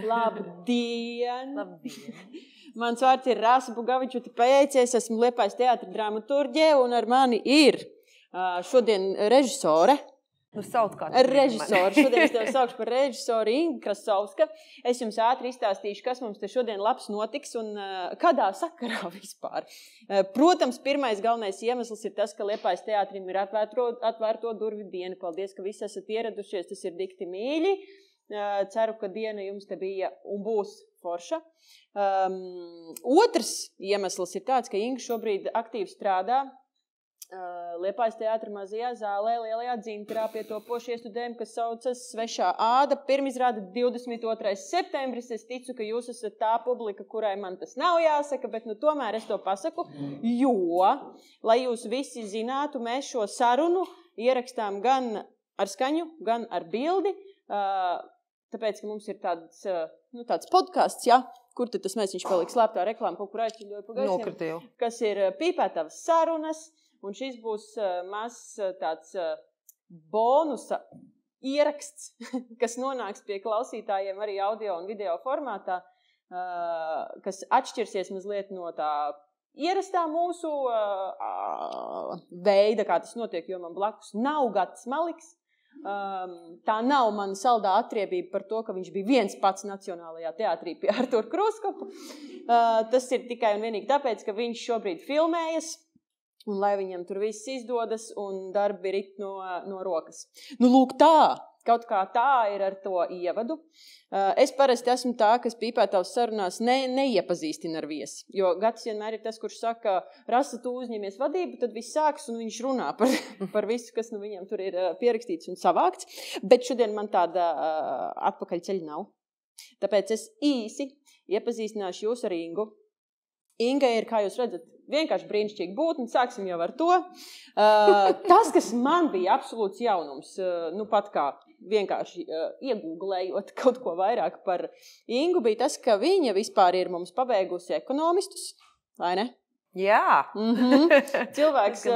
Labdien! Labdien! Mans vārds ir Rasa Bugavičuta Pajēcies, esmu Liepājas teātra dramaturģe un ar mani ir šodien režisore. Nu, sauc kā režisori. Šodien es tevi saukšu par režisoru Inga Krasovska. Es jums ātri izstāstīšu, kas mums te šodien labs notiks un kādā sakarā vispār. Protams, pirmais galvenais iemesls ir tas, ka Liepājas teātrim ir atvērto durvju diena. Paldies, ka visi esat ieradušies, tas ir dikti mīļi. Ceru, ka diena jums te bija un būs forša. Otrs iemesls ir tāds, ka Inga šobrīd aktīvi strādā Liepājas teātra mazajā zālē, lielajā dzintarā pie topošu iestudējumu, kas saucas Svešā āda. Pirmizrāda 22. septembris. Es ticu, ka jūs esat tā publika, kurai man tas nav jāsaka, bet tomēr es to pasaku, jo, lai jūs visi zinātu, mēs šo sarunu ierakstām gan ar skaņu, gan ar bildi, tāpēc, ka mums ir tāds podcasts, ja, kur tad tas mēs viņš paliek slēptā reklāma, kaut kur aizķiļoja pagaisiem, kas ir pīpētavas sarunas. Un šis būs mazs tāds bonusa ieraksts, kas nonāks pie klausītājiem arī audio un video formātā, kas atšķirsies mazliet no tā ierastā mūsu veida, kā tas notiek, jo man blakus nav Gatis Maliks. Tā nav mana saldā atriebība par to, ka viņš bija viens pats Nacionālajā teātrī pie Artūra Kroskopa. Tas ir tikai un vienīgi tāpēc, ka viņš šobrīd filmējas. Un lai viņam tur viss izdodas un darbi rit no rokas. Nu, lūk tā, kaut kā tā ir ar to ievadu. Es parasti esmu tā, kas pīpētavas sarunās neiepazīstina ar viesi. Jo Gatis vienmēr ir tas, kurš saka, Rasa, tu uzņemies vadību, tad viss sāks un viņš runā par visu, kas viņam tur ir pierakstīts un savākts. Bet šodien man tāda atpakaļceļa nav. Tāpēc es īsi iepazīstināšu jūs ar Ingu. Inga ir, kā jūs redzat, vienkārši brīnišķīga būtne, sāksim jau ar to. Tas, kas man bija absolūts jaunums, nu pat kā vienkārši iegūglējot kaut ko vairāk par Ingu, bija tas, ka viņa vispār ir mums pabeigusi ekonomistus, vai ne? Jā. Cilvēks,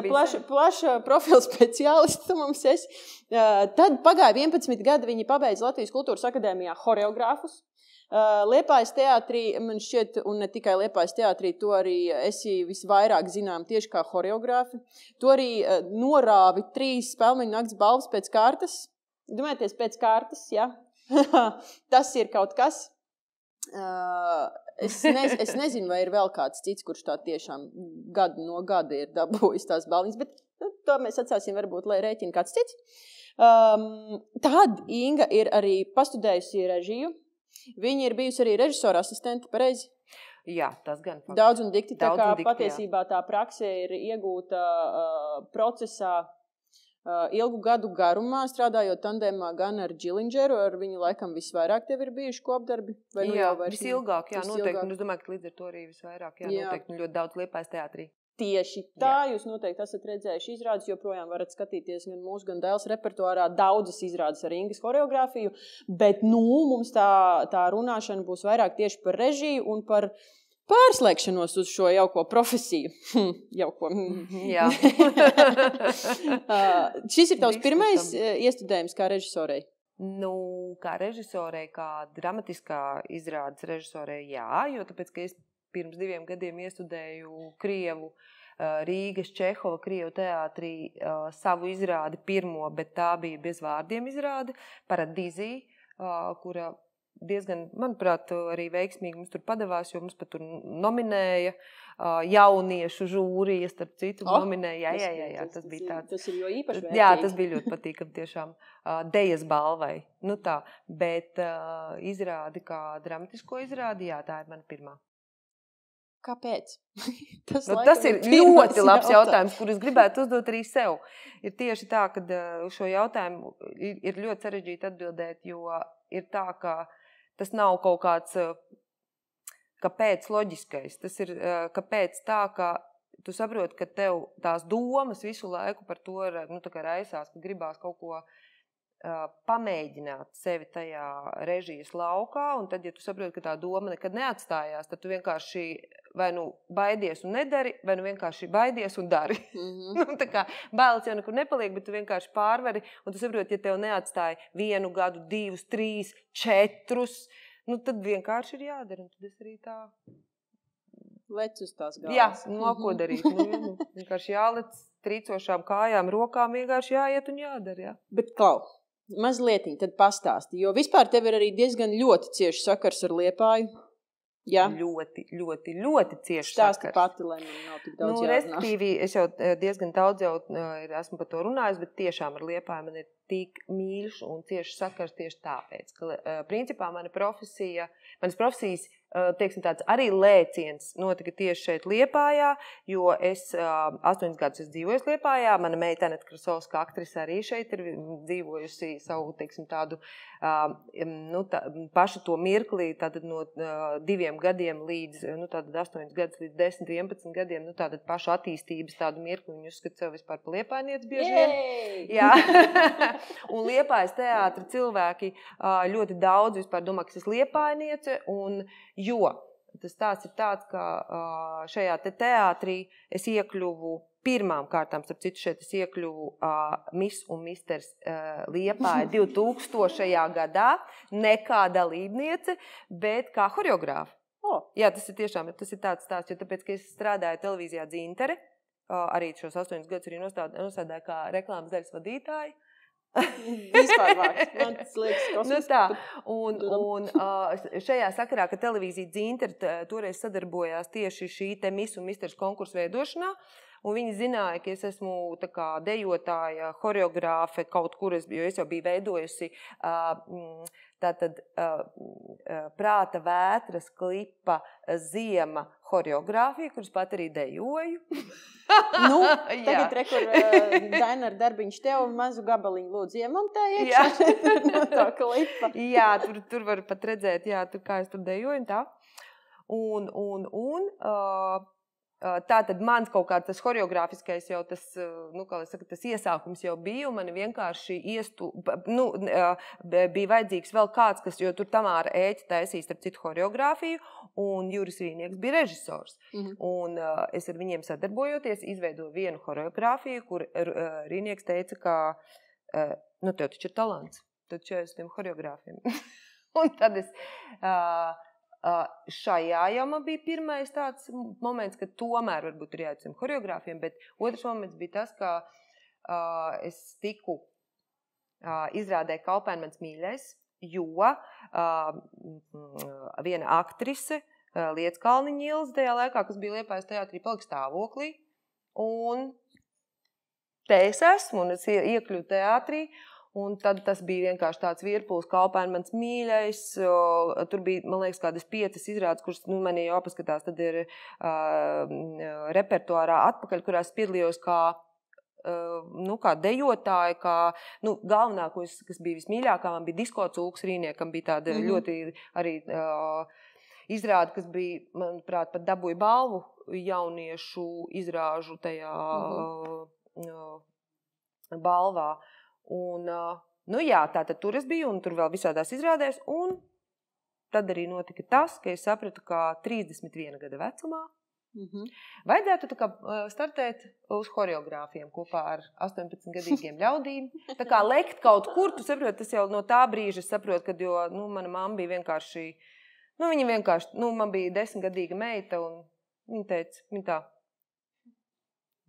plaša profila speciālists mums esi. Tad pagāja 11 gadi, viņa pabeidza Latvijas Kultūras akadēmijā horeogrāfus. Liepājas teātrī, man šķiet, un ne tikai Liepājas teātrī, to arī esi visvairāk zinām tieši kā horeogrāfi. To arī norāvi 3 Spēlmeņu nakts balvas pēc kārtas. Domājieties, pēc kārtas, ja? Tas ir kaut kas. Es nezinu, vai ir vēl kāds cits, kurš tā tiešām gadu no gada ir dabūjis tās balviņas, bet to mēs atsāsim varbūt, lai rēķina kāds cits. Tad Inga ir arī pastudējusi režiju. Viņa ir bijusi arī režisora asistente, pareizi? Jā, tas gan. Daudz un dikti, tā kā patiesībā tā prakse ir iegūta procesā ilgu gadu garumā, strādājot tandēmā gan ar Džilindžeru, ar viņu laikam visvairāk tev ir bijuši kopdarbi? Jā, visilgāk, jā, noteikti. Es domāju, ka līdz ar to arī visvairāk, jā, noteikti. Ļoti daudz Liepājas teātrī. Tieši tā, jūs noteikti esat redzējuši izrādes, joprojām varat skatīties gan mūsu, gan Dēls repertuārā daudzas izrādes ar Ingas horeogrāfiju, bet mums tā runāšana būs vairāk tieši par režiju un par pārslēgšanos uz šo jauko profesiju. Jauko. Jā. Šis ir tavs pirmais iestudējums kā režisorei? Nu, kā režisorei, kā dramatiskā izrādes režisorei, jā, jo tāpēc, ka es pirms 2 gadiem iestudēju Krievu, Rīgas Čehova Krievu teātrī savu izrādi pirmo, bet tā bija bez vārdiem izrāde, Paradizī, kura diezgan, manuprāt, arī veiksmīgi mums tur padevās, jo mums pat tur nominēja jauniešu žūrija, starp citu, nominēja. Jā, tas bija tāds. Tas ir jo īpaši vērtīgi. Jā, tas bija ļoti patīkami tiešām dejas balvai. Nu tā, bet izrādi kā dramatisko izrādi, jā, tā ir mana pirmā. Kāpēc? Tas ir ļoti labs jautājums, kur es gribētu uzdot arī sev. Ir tieši tā, ka šo jautājumu ir ļoti sarežģīti atbildēt, jo ir tā, ka tas nav kaut kāds kāpēc loģiskais. Tas ir kāpēc tā, ka tu saproti, ka tev tās domas visu laiku par to raisās, ka gribās kaut ko pamēģināt sevi tajā režijas laukā, un tad, ja tu saproti, ka tā doma nekad neatstājās, tad tu vienkārši vai baidies un nedari, vai vienkārši baidies un dari. Tā kā bailes jau nekur nepaliek, bet tu vienkārši pārvari, un tu saproti, ja tev neatstāja 1 gadu, 2, 3, 4, Nu, tad vienkārši ir jādara, un tad es arī tā... Lec uz tās gāles. Jā, ko darīt? Vienkārši jālec trīcošām kājām, rokām, vienkārši jāiet un jādara, jā. Bet, Klau, mazlietiņ tad pastāsti, jo vispār tev ir arī diezgan ļoti cieši sakars ar Liepāju. Jā. Ļoti cieši Stāsti sakars. pati, lai man nav tik daudz jārunā. Respektīvi, es jau diezgan daudz esmu par to runājis, bet tiešām ar Liepāju man ir tik mīļš un cieši sakars tieši tāpēc, ka principā manas profesijas, teiksim tāds, arī lēciens notika tieši šeit Liepājā, jo es 8 gadus dzīvoju Liepājā, mana meita Aneta Krasovska aktrise arī šeit ir dzīvojusi savu, teiksim, tādu, pašu to mirklī, tātad no 2 gadiem līdz, tātad 8 gadus līdz 10, 11 gadiem, tātad pašu attīstības tādu mirkli, viņi uzskata sev vispār par liepājnieci bieži vien. Jā. Un Liepājas teātra cilvēki ļoti daudz vispār domā, ka es liepājniece, un jo tas tāds ir tāds, ka šajā teātrī es iekļuvu pirmām kārtām, starp citu šeit es iekļuvu Miss un Misters Liepāja 2000. Gadā, ne kā dalībniece, bet kā horeogrāfa. Jā, tas ir tiešām, tas ir tāds stāsts, jo tāpēc, ka es strādāju televīzijā Dzintere, arī šos 8 gadus arī nostādāju kā reklāmas daļas vadītāji. Vispār vārds. Man tas liekas kosmiski. Tā. Un šajā sakarā, ka televīzija Dzintere toreiz sadarbojās tieši šī te Miss un Misters konkursu veidošanā, un viņi zināja, ka es esmu tā kā dejotāja, horeogrāfe kaut kur, jo es jau biju veidojusi tātad Prāta vētras klipa Ziema horeogrāfija, kuras pat arī dejoju. Tagad rekur Dainara darbiņš tev mazu gabaliņu lūdzu iemontēja iekšā no tā klipa. Jā, tur var pat redzēt, jā, kā es tur dejoju un tā. Tātad mans kaut kā tas horeogrāfiskais jau tas, kā lai saka, tas iesākums jau bija, un man vienkārši bija vajadzīgs vēl kāds, kas, jo tur Tamāra Ēķa taisīja starp citu horeogrāfiju, un Juris Rīnieks bija režisors. Un es ar viņiem sadarbojoties izveidoju vienu horeogrāfiju, kur Rīnieks teica, ka, tev taču ir talants, tad čēs tiem horeogrāfiem. Un tad es... šajā jau man bija pirmais tāds moments, ka tomēr varbūt ir jāicam horeogrāfiem, bet otrs moments bija tas, ka es tiku izrādē Kalpēn mans mīļais, jo viena aktrise, Lietskalniņa Ilze tajā laikā, kas bija Liepājas teātrī, palika stāvoklī, un te es esmu, un es iekļuvu teātrī, un tad tas bija vienkārši tāds virpuls, Kalpēn mans mīļais, tur bija, man liekas, kādas 5 izrādes, kuras man jau paskatās, tad ir repertuārā atpakaļ, kurās piedalījos kā dejotāja, kā, galvenā, kas bija vismīļākā, man bija Disko Cūks Rīniekam, bija tāda ļoti arī izrāde, kas bija, manuprāt, pat dabūja balvu jauniešu izrāžu tajā balvā. Un, tātad tur es biju, un tur vēl visādās izrādēs, un tad arī notika tas, ka es sapratu, ka 31 gada vecumā vajadzētu tā kā startēt uz horeogrāfiem kopā ar 18-gadīgiem ļaudīm. Tā kā lekt kaut kur, tu saproti, tas jau no tā brīža es saprotu, kad, jo, mana mamma bija vienkārši, viņa vienkārši, man bija 10-gadīga meita, un viņa teica, viņa tā,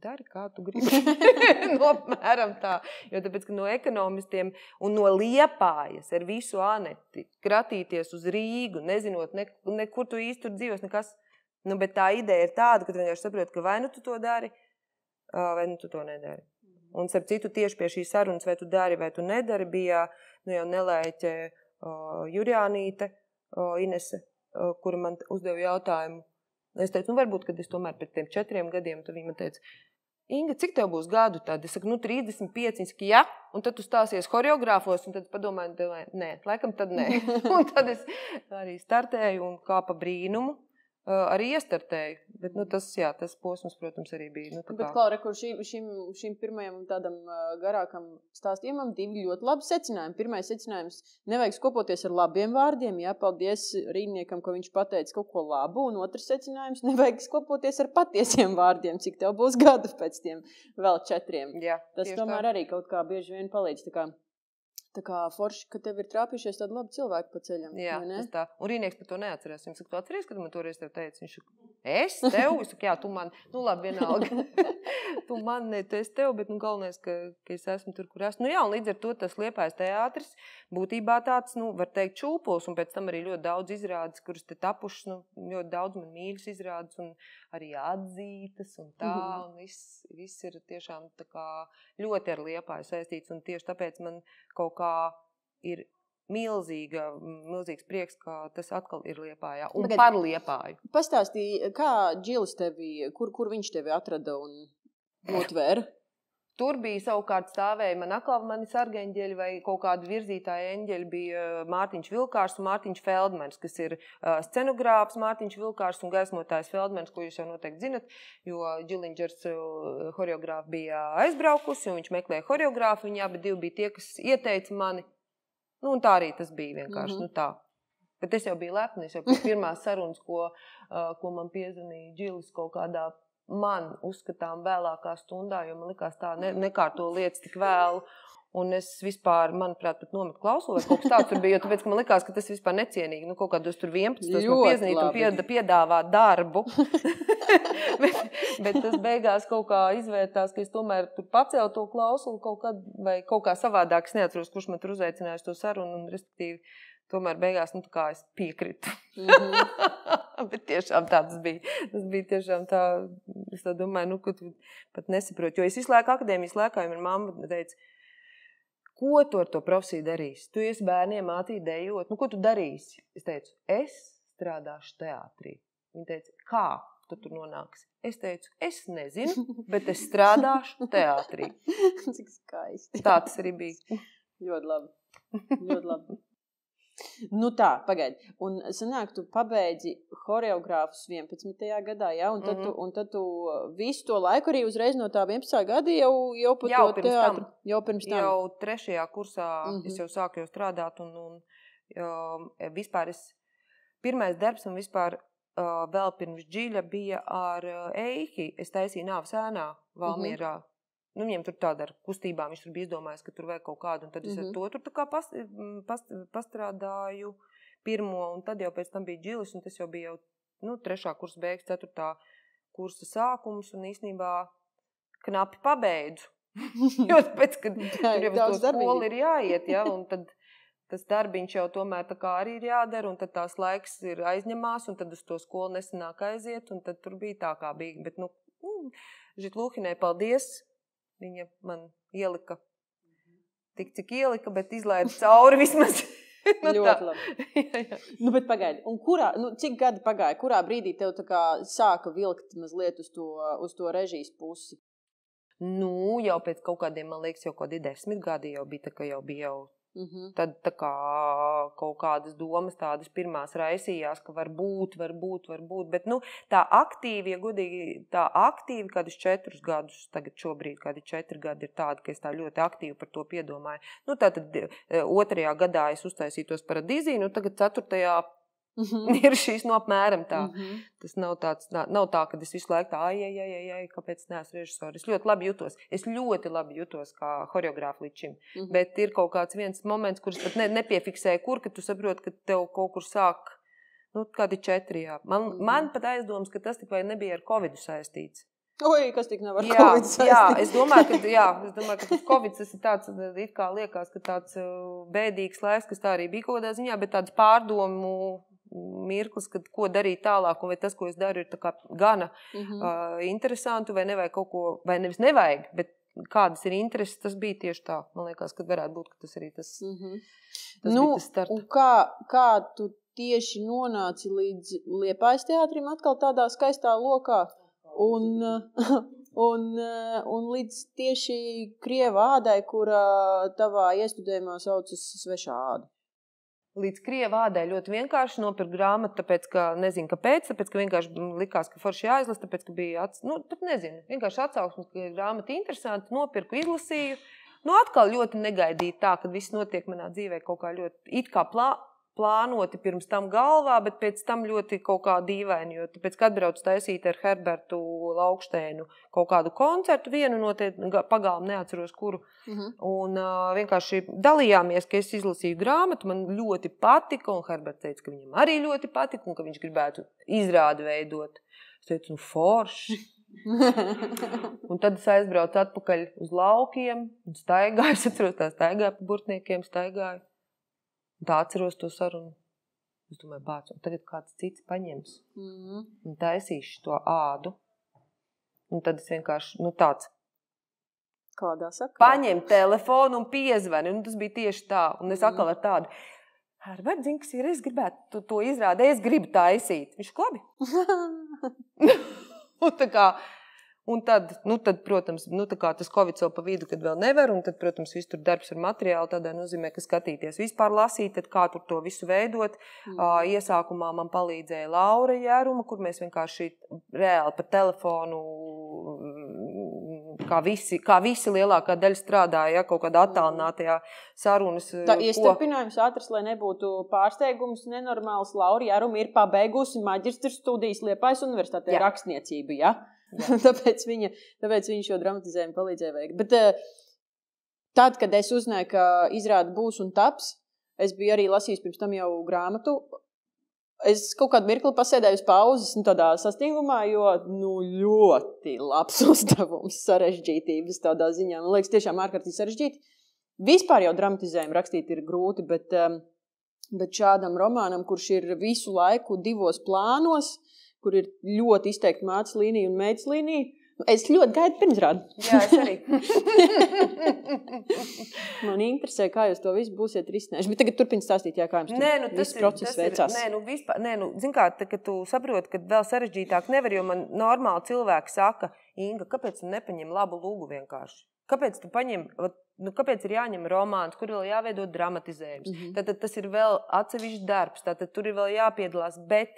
dari, kā tu gribi. Apmēram tā. Jo tāpēc, ka no ekonomistiem un no Liepājas ar visu Aneti kratīties uz Rīgu, nezinot, kur tu īsti tur dzīvos, nekas. Bet tā ideja ir tāda, ka tu vienkārši saproti, ka vai tu to dari, vai tu to nedari. Un starp citu tieši pie šīs sarunas, vai tu dari, vai tu nedari, bija jau Nelēķe Jurjānīte, Inese, kura man uzdeva jautājumu. Es teicu, varbūt, kad es tomēr pēc tiem 4 gadiem, tad viņa man teica, Inga, cik tev būs gadu tad? Es saku, 35, es saku, jā, un tad tu stāsies horeogrāfos, un tad padomāju, nē, laikam tad nē. Un tad es arī startēju un kā pa brīnumu arī iestartēju. Bet, tas posms, protams, arī bija. Bet, Klaura, kur šim pirmajam tādam garākam stāstījumam 2 ļoti labi secinājumi. Pirmais secinājums, nevajag skopoties ar labiem vārdiem, jā, paldies Rīniekam, ka viņš pateica kaut ko labu, un otrs secinājums, nevajag skopoties ar patiesiem vārdiem, cik tev būs gadu pēc tiem vēl 4. Jā, tas tomēr arī kaut kā bieži vien palīdz. Tā kā Tā kā forši, ka tev ir trāpījušies tādi labi cilvēki pa ceļam. Jā, tas tā. Un Rīnieks par to neatcerās. Viņam saka, tu atceries, kad man toreiz tev teica? Viņš saka, es tev? Es saku, jā, tu man, nu labi, vienalga. Tu man, ne, tu esi tev, bet nu galvenais, ka es esmu tur, kur esmu. Nu jā, un līdz ar to tas Liepājas teātris būtībā tāds, nu, var teikt, čūpols, un pēc tam arī ļoti daudz izrādes, kuras te tapušas, nu, ļoti daudz man mīļas izrādes, un arī atzītas, un tā, un viss ir tiešām tā kā ļoti ar Liepāju saistīts, un tieši tāpēc man kaut kā ir milzīgs prieks, ka tas atkal ir Liepājā, un par Liepāju. Pastāstīja, kā Džilis tevi, kur viņš tevi atrada un notvēra? Tur bija savukārt stāvēja mani sargeņģeļi vai kaut kādi virzītāji eņģeļi bija Mārtiņš Vilkārs un Mārtiņš Feldmans, kas ir scenogrāfs Mārtiņš Vilkārs un gaismotājs Feldmans, ko jūs jau noteikti zinat, jo Džiliņģers horeogrāfi bija aizbraukusi un viņš meklēja horeogrāfi, viņi abi divi bija tie, kas ieteica mani. Nu, un tā arī tas bija vienkārši, nu tā. Bet es jau biju lepni, es jau pēc pirmās sarunas, ko man piezvanīja Džilis kaut kādā man uzskatām vēlākā stundā, jo man likās tā nekārto lietas tik vēlu. Un es vispār, manuprāt, pat nometu klausulu, vai kaut kas tāds tur bija, jo tāpēc, ka man likās, ka tas vispār necienīgi. Nu, kaut kādos tur 11. man piezīmīt un piedāvāt darbu. bet tas beigās kaut kā izvērtās, ka es tomēr tur pacēlu to klausulu kaut kad, vai kaut kā savādāk, es neatceros, kurš man tur uzaicinājuši to sarunu, un respektīvi, tomēr beigās, nu, tā kā es piekritu. Bet tiešām tā tas bija. Tas bija tiešām tā, es tā domāju, nu, ka tu pat nesaproti. Jo es visu laiku akadēmijas laikā, ja man mamma teica, ko tu ar to profesiju darīsi? Tu esi bērniem mācīt dejot. Nu, ko tu darīsi? Es teicu, es strādāšu teātrī. Viņa teica, kā tu tur nonāksi? Es teicu, es nezinu, bet es strādāšu teātrī. Cik skaisti. Tā tas arī bija. Ļoti labi. Ļoti labi. Nu tā, pagaidi. Un sanāk, tu pabeidzi horeogrāfus 11. gadā, ja? Un tad tu visu to laiku arī uzreiz no tā 11. gada jau pa to teātru. Jau pirms tam. Jau 3. kursā es jau sāku jau strādāt un vispār pirmais darbs un vispār vēl pirms Džiļa bija ar Eihi. Es taisīju Nāves ēnā Valmierā. Nu, viņiem tur tāda ar kustībām, viņš tur bija izdomājis, ka tur vajag kaut kādu, un tad es ar to tur tā kā pastrādāju pirmo, un tad jau pēc tam bija Džilis, un tas jau bija jau, nu, 3. kursa beigas, 4. kursa sākums, un īstenībā knapi pabeidzu. Jo tāpēc, kad tur jau uz to skolu ir jāiet, ja, un tad tas darbiņš jau tomēr tā kā arī ir jādara, un tad tās laiks ir aizņemās, un tad uz to skolu nesanāk aiziet, un tad tur bija tā kā bija. Bet, nu, Žitlūhinai paldies! Viņa man ielika tik, cik ielika, bet izlaida cauri vismaz. Nu, ļoti labi. Jā. Nu, bet pagaidi. Un cik gadi pagāja? Kurā brīdī tev tā kā sāka vilkt mazliet uz to režijas pusi? Nu, jau pēc kaut kādiem, man liekas, jau kādi 10 gadi jau bija, tā kā jau bija jau. Tad tā kā kaut kādas domas tādas pirmās raisījās, ka var būt, bet, nu, tā aktīvi, ja godīgi, kādus 4 gadus, tagad šobrīd kādi 4 gadi ir tāda, ka es tā ļoti aktīvi par to piedomāju. Nu, tātad 2. gadā es uztaisīju tos Paradīzī, nu, tagad 4. ir šīs no apmēram tā. Tas nav tā, ka es visu laiku tā, kāpēc neesmu režisori. Es ļoti labi jutos kā horeogrāfi līdz šim. Bet ir kaut kāds viens moments, kurš pat nepiefiksēja, ka tu saproti, ka tev kaut kur sāk, nu, kādi 4, jā. Man pat aizdomas, ka tas tikai nebija ar Covidu saistīts. Oi, kas tik nav ar Covid saistīts? Jā, es domāju, ka tas Covid tas ir tāds, it kā liekas, ka tāds bēdīgs laiks, kas tā arī bija kaut kādā ziņā, bet tāds pārdomu mirklis, kad ko darīt tālāk, un vai tas, ko es daru, ir tā kā gana interesantu, vai nevajag kaut ko, vai nevis nevajag, bet kādas ir intereses, tas bija tieši tā. Man liekas, ka varētu būt, ka tas arī tas, tas bija tas starta. Un kā tu tieši nonāci līdz Liepājas teātrim atkal tādā skaistā lokā, un līdz tieši Krieva ādai, kura tavā iestudējumā saucas svešā āda? Līdz Krieva ādai ļoti vienkārši nopirkt grāmatu, tāpēc, ka nezinu, kāpēc, tāpēc, ka vienkārši likās, ka forši jāizlas, tāpēc, ka bija, pat nezinu, vienkārši atsauksmes, ka grāmata interesanti, nopirku, izlasīju. Nu, atkal ļoti negaidīt tā, kad viss notiek manā dzīvē kaut kā ļoti, it kā plānoti pirms tam galvā, bet pēc tam ļoti kaut kā dīvaini, jo tāpēc, kad atbrauc taisīt ar Herbertu Laukštēnu kaut kādu koncertu, vienu noteikti pagalmu neatceros kuru, un vienkārši dalījāmies, ka es izlasīju grāmatu, man ļoti patika, un Herberts teica, ka viņam arī ļoti patika, un ka viņš gribētu izrādi veidot. Es teicu, forši. Un tad es aizbraucu atpakaļ uz laukiem, un staigāju, es atceros tā staigāju, pa burtniekiem staigāju. Un tā atceros to sarunu. Es domāju, bāc, un tagad kāds cits paņems un taisīšu to ādu. Un tad es vienkārši, tāds. Kādā sakarā? Paņem telefonu un piezvani, un tas bija tieši tā. Un es atkal ar tādu, Herbert, zini, kas ir, es gribētu to izrādīt, es gribu taisīt. Viņš labi. Un tad, protams, tā kā tas Covid vēl pa vidu, kad vēl nevar, un tad, protams, viss tur darbs ar materiālu, tādā nozīmē, ka skatīties vispār lasīt, tad kā tur to visu veidot. Iesākumā man palīdzēja Laura Jēruma, kur mēs vienkārši reāli pa telefonu, kā visi lielākā daļa strādāja, kaut kādā attālinātajā sarunas. Tā iestarpinājums ātrs, lai nebūtu pārsteigums, nenormāls. Laura Jēruma ir pabeigusi maģistra studijas Liepājas universitātē rakstniecību, ja? Tāpēc viņa šo dramatizējumu palīdzēja veikt. Bet tad, kad es uzzināju, ka izrāda būs un taps, es biju arī lasījis pirms tam jau grāmatu. Es kaut kādu mirkli pasēdēju uz pauzes tādā sastingumā, jo ļoti labs uzdevums sarežģītības tādā ziņā. Man liekas, tiešām ārkārtīgi sarežģīti. Vispār jau dramatizējumu rakstīt ir grūti, bet šādam romānam, kurš ir visu laiku 2 plānos, kur ir ļoti izteikti mātes līnija un meitas līnija. Es ļoti gaidu pirmsrādi. Jā, es arī. Man interesē, kā jūs to visu būsiet risinājuši. Bet tagad turpini stāstīt, kā jums viss process veicās. Zin kā, kad tu saproti, ka vēl sarežģītāk nevar, jo man normāli cilvēki saka, Inga, kāpēc tu nepaņem labu lūgu vienkārši? Kāpēc tu paņem, kāpēc ir jāņem romāns, kur vēl jāveido dramatizējums? Tātad tas ir vēl atsevišķs darbs, tātad tur ir vēl jāpiedalās, bet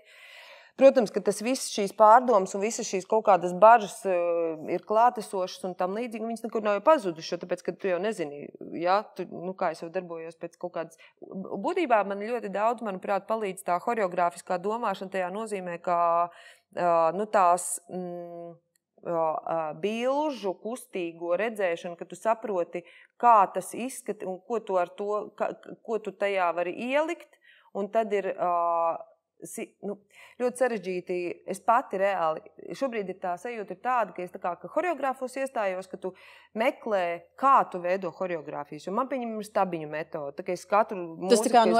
protams, ka tas viss šīs pārdomas un visas šīs kaut kādas bažas ir klātesošas un tam līdzīgi, viņas nekur nav jau pazuduši, tāpēc, ka tu jau nezini, ja, kā es jau darbojos pēc kaut kādas. Būtībā man ļoti daudz, manuprāt, palīdz tā horeogrāfiskā domāšana tajā nozīmē, ka tās bilžu kustīgo redzēšanu, ka tu saproti, kā tas izskata un ko tu ar to, ko tu tajā vari ielikt, un tad ir ļoti sarežģīti. Es pati reāli, šobrīd ir tā sajūta ir tāda, ka es tā kā horeogrāfos iestājos, ka tu meklē, kā tu veido horeogrāfijas, jo man pieņem ir stabiņu metoda. Tā kā es katru mūziku... Tas tā kā no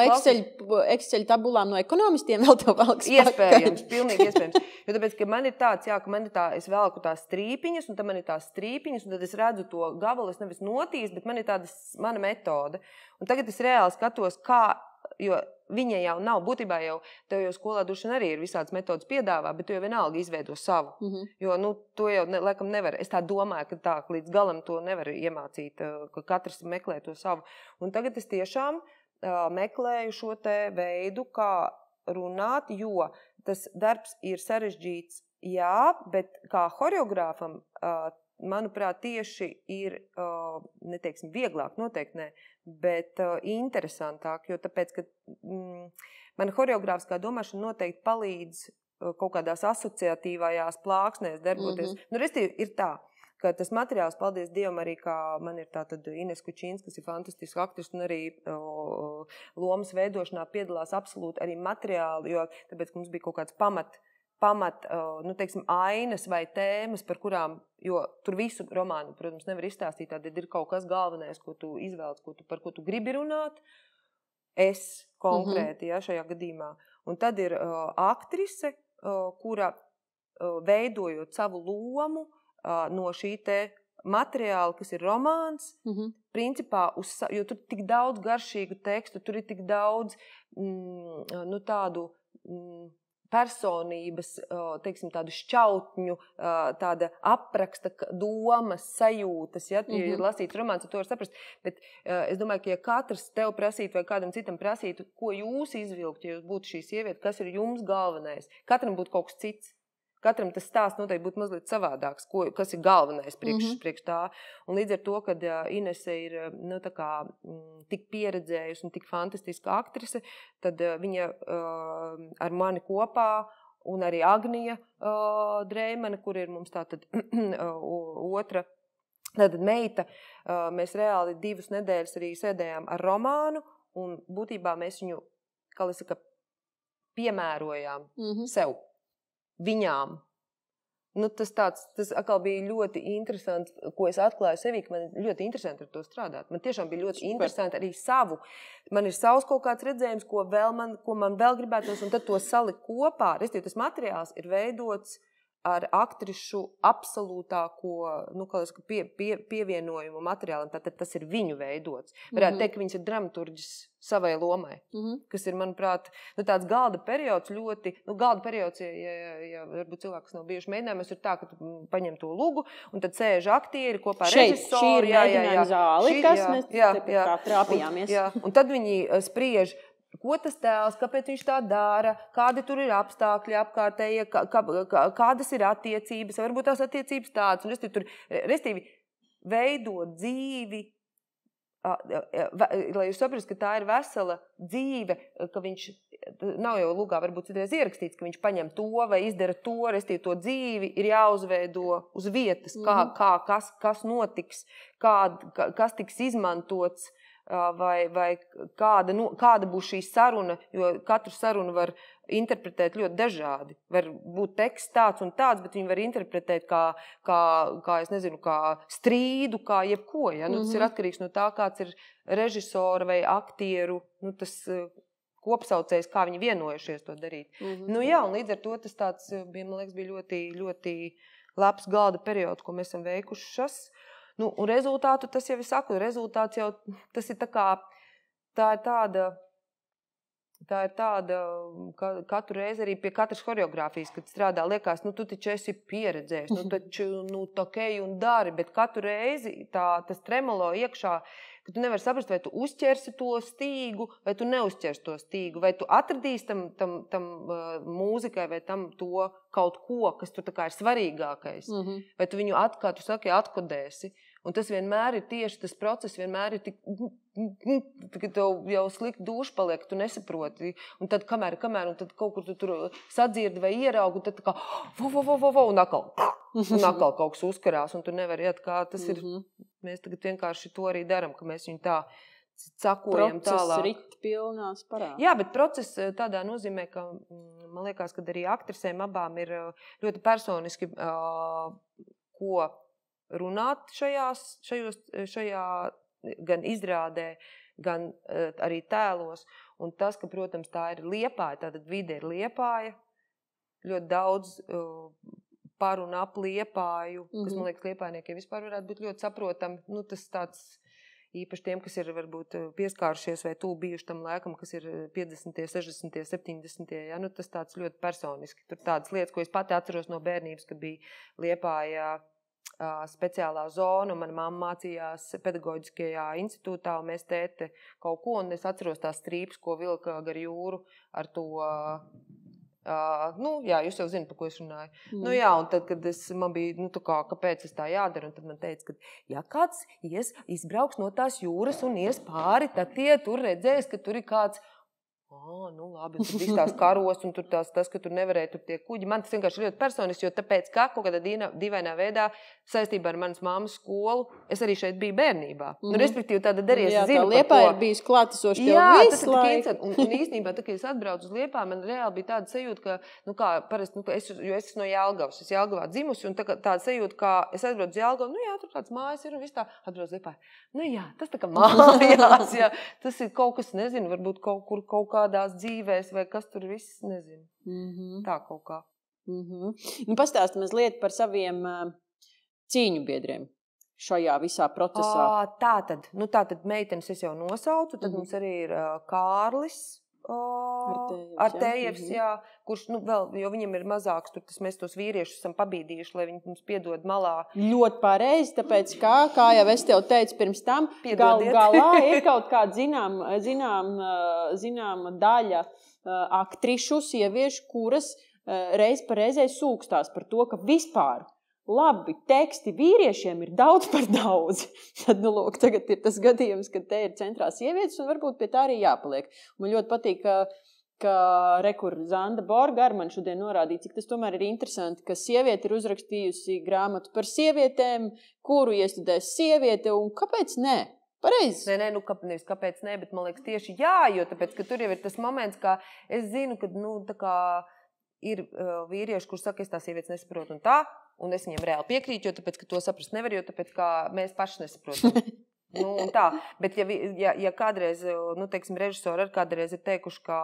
Excel tabulām no ekonomistiem vēl tev valks iespējams, pilnīgi iespējams. Jo tāpēc, ka man ir tāds, ka man ir tā, es velku tās strīpiņas, un tad man ir tās strīpiņas, un tad es redzu to gabalu, es nevis notīs, bet man ir tāda mana metode. Un tagad es reāli skatos, jo viņa jau nav, būtībā jau, tev jau skolā dušana arī ir visādas metodas piedāvā, bet tu jau vienalga izveido savu. Jo, to jau laikam nevar, es tā domāju, ka tā līdz galam to nevar iemācīt, ka katrs meklē to savu. Un tagad es tiešām meklēju šo te veidu, kā runāt, jo tas darbs ir sarežģīts, jā, bet kā horeogrāfam, manuprāt, tieši ir, neteiksim, vieglāk, noteikti ne, bet interesantāk, jo tāpēc, ka man horeogrāfiskā domāšana noteikti palīdz kaut kādās asociatīvajās plāksnēs darboties. Restīvi ir tā, ka tas materiāls, paldies Dievam, arī kā man ir tā tad Ines Kučīns, kas ir fantastiska aktris un arī lomas veidošanā piedalās absolūti arī materiāli, jo tāpēc, ka mums bija kaut kāds pamat, teiksim, ainas vai tēmas, par kurām, jo tur visu romānu, protams, nevar izstāstīt, tad ir kaut kas galvenais, ko tu izvēlies, par ko tu gribi runāt, es konkrēti, šajā gadījumā. Un tad ir aktrise, kura veidojot savu lomu no šī te materiāla, kas ir romāns, principā, jo tur tik daudz garšīgu tekstu, tur ir tik daudz, tādu personības, teiksim, tādu šķautņu, tāda apraksta domas, sajūtas, ja ir lasīts romāns, to var saprast. Bet es domāju, ka ja katrs tev prasītu vai kādam citam prasītu, ko jūs izvilkt, ja jūs būtu šī sieviete, kas ir jums galvenais, katram būtu kaut kas cits. Katram tas stāsts noteikti būtu mazliet savādāks, kas ir galvenais priekš tā. Un līdz ar to, kad Inese ir tā kā, tik pieredzējusi un tik fantastiska aktrise, tad viņa ar mani kopā un arī Agnija Dreimane, kur ir mums tātad otra tātad meita, mēs reāli 2 nedēļas arī sēdējām ar romānu un būtībā mēs viņu, kā lai saka, piemērojām sev. Viņām. Tas atkal bija ļoti interesants, ko es atklāju sevī, ka man ļoti interesanti ar to strādāt. Man tiešām bija ļoti interesanti arī savu. Man ir savs kaut kāds redzējums, ko man vēl gribētos, un tad to salikt kopā. Restīvi, tas materiāls ir veidots ar aktrišu absolūtāko pievienojumu materiālam. Tātad tas ir viņu veidots. Varētu teikt, ka viņas ir dramaturģis savai lomai, kas ir, manuprāt, tāds galda periods ļoti, galda periods, ja varbūt cilvēki, kas nav bijuši mēģinājumos, ir tā, ka tu paņem to lugu, un tad sēž aktieri kopā ar režisoru. Šī ir mēģinājuma zāli, kas mēs tā trāpījāmies. Jā, un tad viņi spriež, ko tas tēls, kāpēc viņš tā dara, kādi tur ir apstākļi apkārtējie, kādas ir attiecības, varbūt tās attiecības tādas, un restīvi veidot dzīvi, lai jūs saprast, ka tā ir vesela dzīve, ka viņš, nav jau lugā varbūt citreiz ierakstīts, ka viņš paņem to vai izdara to, restīvi to dzīvi ir jāuzveido uz vietas, kas notiks, kas tiks izmantots, vai kāda būs šī saruna, jo katru sarunu var interpretēt ļoti dažādi. Var būt teksts tāds un tāds, bet viņi var interpretēt kā es nezinu, kā strīdu, kā jebko. Ja? Tas ir atkarīgs no tā, kāds ir režisora vai aktieru, tas kopsaucējs, kā viņi vienojušies to darīt. Jā, un līdz ar to tas tāds, man liekas, bija ļoti, ļoti labs galda periods, ko mēs esam veikušas. Un rezultātu, tas jau es saku, rezultāts jau, tas ir tā ir tāda, katru reizi arī pie katras choreogrāfijas, kad strādā, liekas, tu taču esi pieredzējis, tā kei un dari, bet katru reizi tas tremolo iekšā, ka tu nevari saprast, vai tu uzķersi to stīgu, vai tu neuzķersi to stīgu, vai tu atradīsi tam mūzikai vai tam to kaut ko, kas tur tā kā ir svarīgākais, vai tu viņu, kā tu saki, atkodēsi. Un tas vienmēr ir tieši tas process, vienmēr ir tik, ka tev jau slikti duša paliek, tu nesaproti. Un tad kamēr, un tad kaut kur tu tur sadzirdi vai ieraugi, un tad tā kā, un atkal kaut kas uzkarās, un tu nevari iet, kā tas ir. Mēs tagad vienkārši to arī daram, ka mēs viņu tā sakojam tālāk. Process rit pilnās parāda. Jā, bet process tādā nozīmē, ka man liekas, ka arī aktrisēm abām ir ļoti personiski, ko runāt šajā gan izrādē, gan arī tēlos. Un tas, ka, protams, tā ir Liepāja, tātad vide ir Liepāja, ļoti daudz par un ap Liepāju, kas, man liekas, liepājniekiem vispār varētu būt ļoti saprotami. Tas tāds īpaši tiem, kas ir varbūt pieskārušies vai tūl bijuši tam laikam, kas ir 50., 60., 70. Ja? Tas tāds ļoti personiski. Tur tādas lietas, ko es pati atceros no bērnības, kad bija Liepājā speciālā zona, un mana mamma mācījās pedagoģiskajā institūtā, un mēs tēte kaut ko, un es atceros tās strīpes, ko vilka gar jūru ar to, jā, jūs jau zināt, par ko es runāju. Jā, un tad, kad man bija, kāpēc es tā jādara, un tad man teica, ka, ja kāds izbrauks no tās jūras un ies pāri, tad tie tur redzēs, ka tur ir kāds, labi, tur viss tās karos un tur tas, ka tur nevarēja tur tie kuģi. Man tas vienkārši ļoti personiski, jo tāpēc, kā kaut kādā dīvainā veidā saistībā ar manas mammas skolu, es arī šeit biju bērnībā. Respektīvi, tāda darīja, es zinu, Liepāja ir bijusi klātesoši tev visu laiku. Un īstenībā, tā, kad es atbraucu uz Liepāju, man reāli bija tāda sajūta, ka, parasti, jo es esmu no Jelgavas, es Jelgavā dzimusi, un tāda sajūta, ka es atbraucu uz Jelgavu, jā, tur kāds mājas ir un viss tā, atbraucu uz Liepāju. Jā, tas tā kā mājās, jā, tas ir kaut kas, nezinu, varbūt kaut kādās dzīvēs, vai kas tur viss, nezinu. Tā kaut kā. Pastāsti mazliet par saviem cīņu biedriem šajā visā procesā. Tātad meitenes es jau nosaucu, tad mums arī ir Kārlis Artējevs, jā, kurš, vēl, jo viņam ir mazāks, tur mēs tos vīriešus esam pabīdījuši, lai viņi mums piedod malā. Ļoti pareizi, tāpēc kā jau es tev teicu pirms tam, galā ir kaut kāda zināma daļa aktrišu, sieviešu, kuras reiz par reizei sūkstās par to, ka vispār labi teksti vīriešiem ir daudz par daudz. Tad, lūk, tagad ir tas gadījums, kad te ir centrā sievietes, un varbūt pie tā arī jāpaliek. Man ļoti patīk, ka rekur Zanda Borga man šodien norādīja, cik tas tomēr ir interesanti, ka sieviete ir uzrakstījusi grāmatu par sievietēm, kuru iestudēs sieviete, un kāpēc ne? Pareizi. Nē, nevis kāpēc ne, bet man liekas tieši jā, jo tāpēc, ka tur jau ir tas moments, kā es zinu, ka, tā kā ir vīrieši, kur saka, es tās sievietes nesaprotu un tā, un es viņiem reāli piekrītu, jo tāpēc, ka to saprast nevar, jo tāpēc, ka mēs paši nesaprotam. Un tā, bet ja kādreiz, teiksim, režisori ar kādreiz ir teikuši, ka,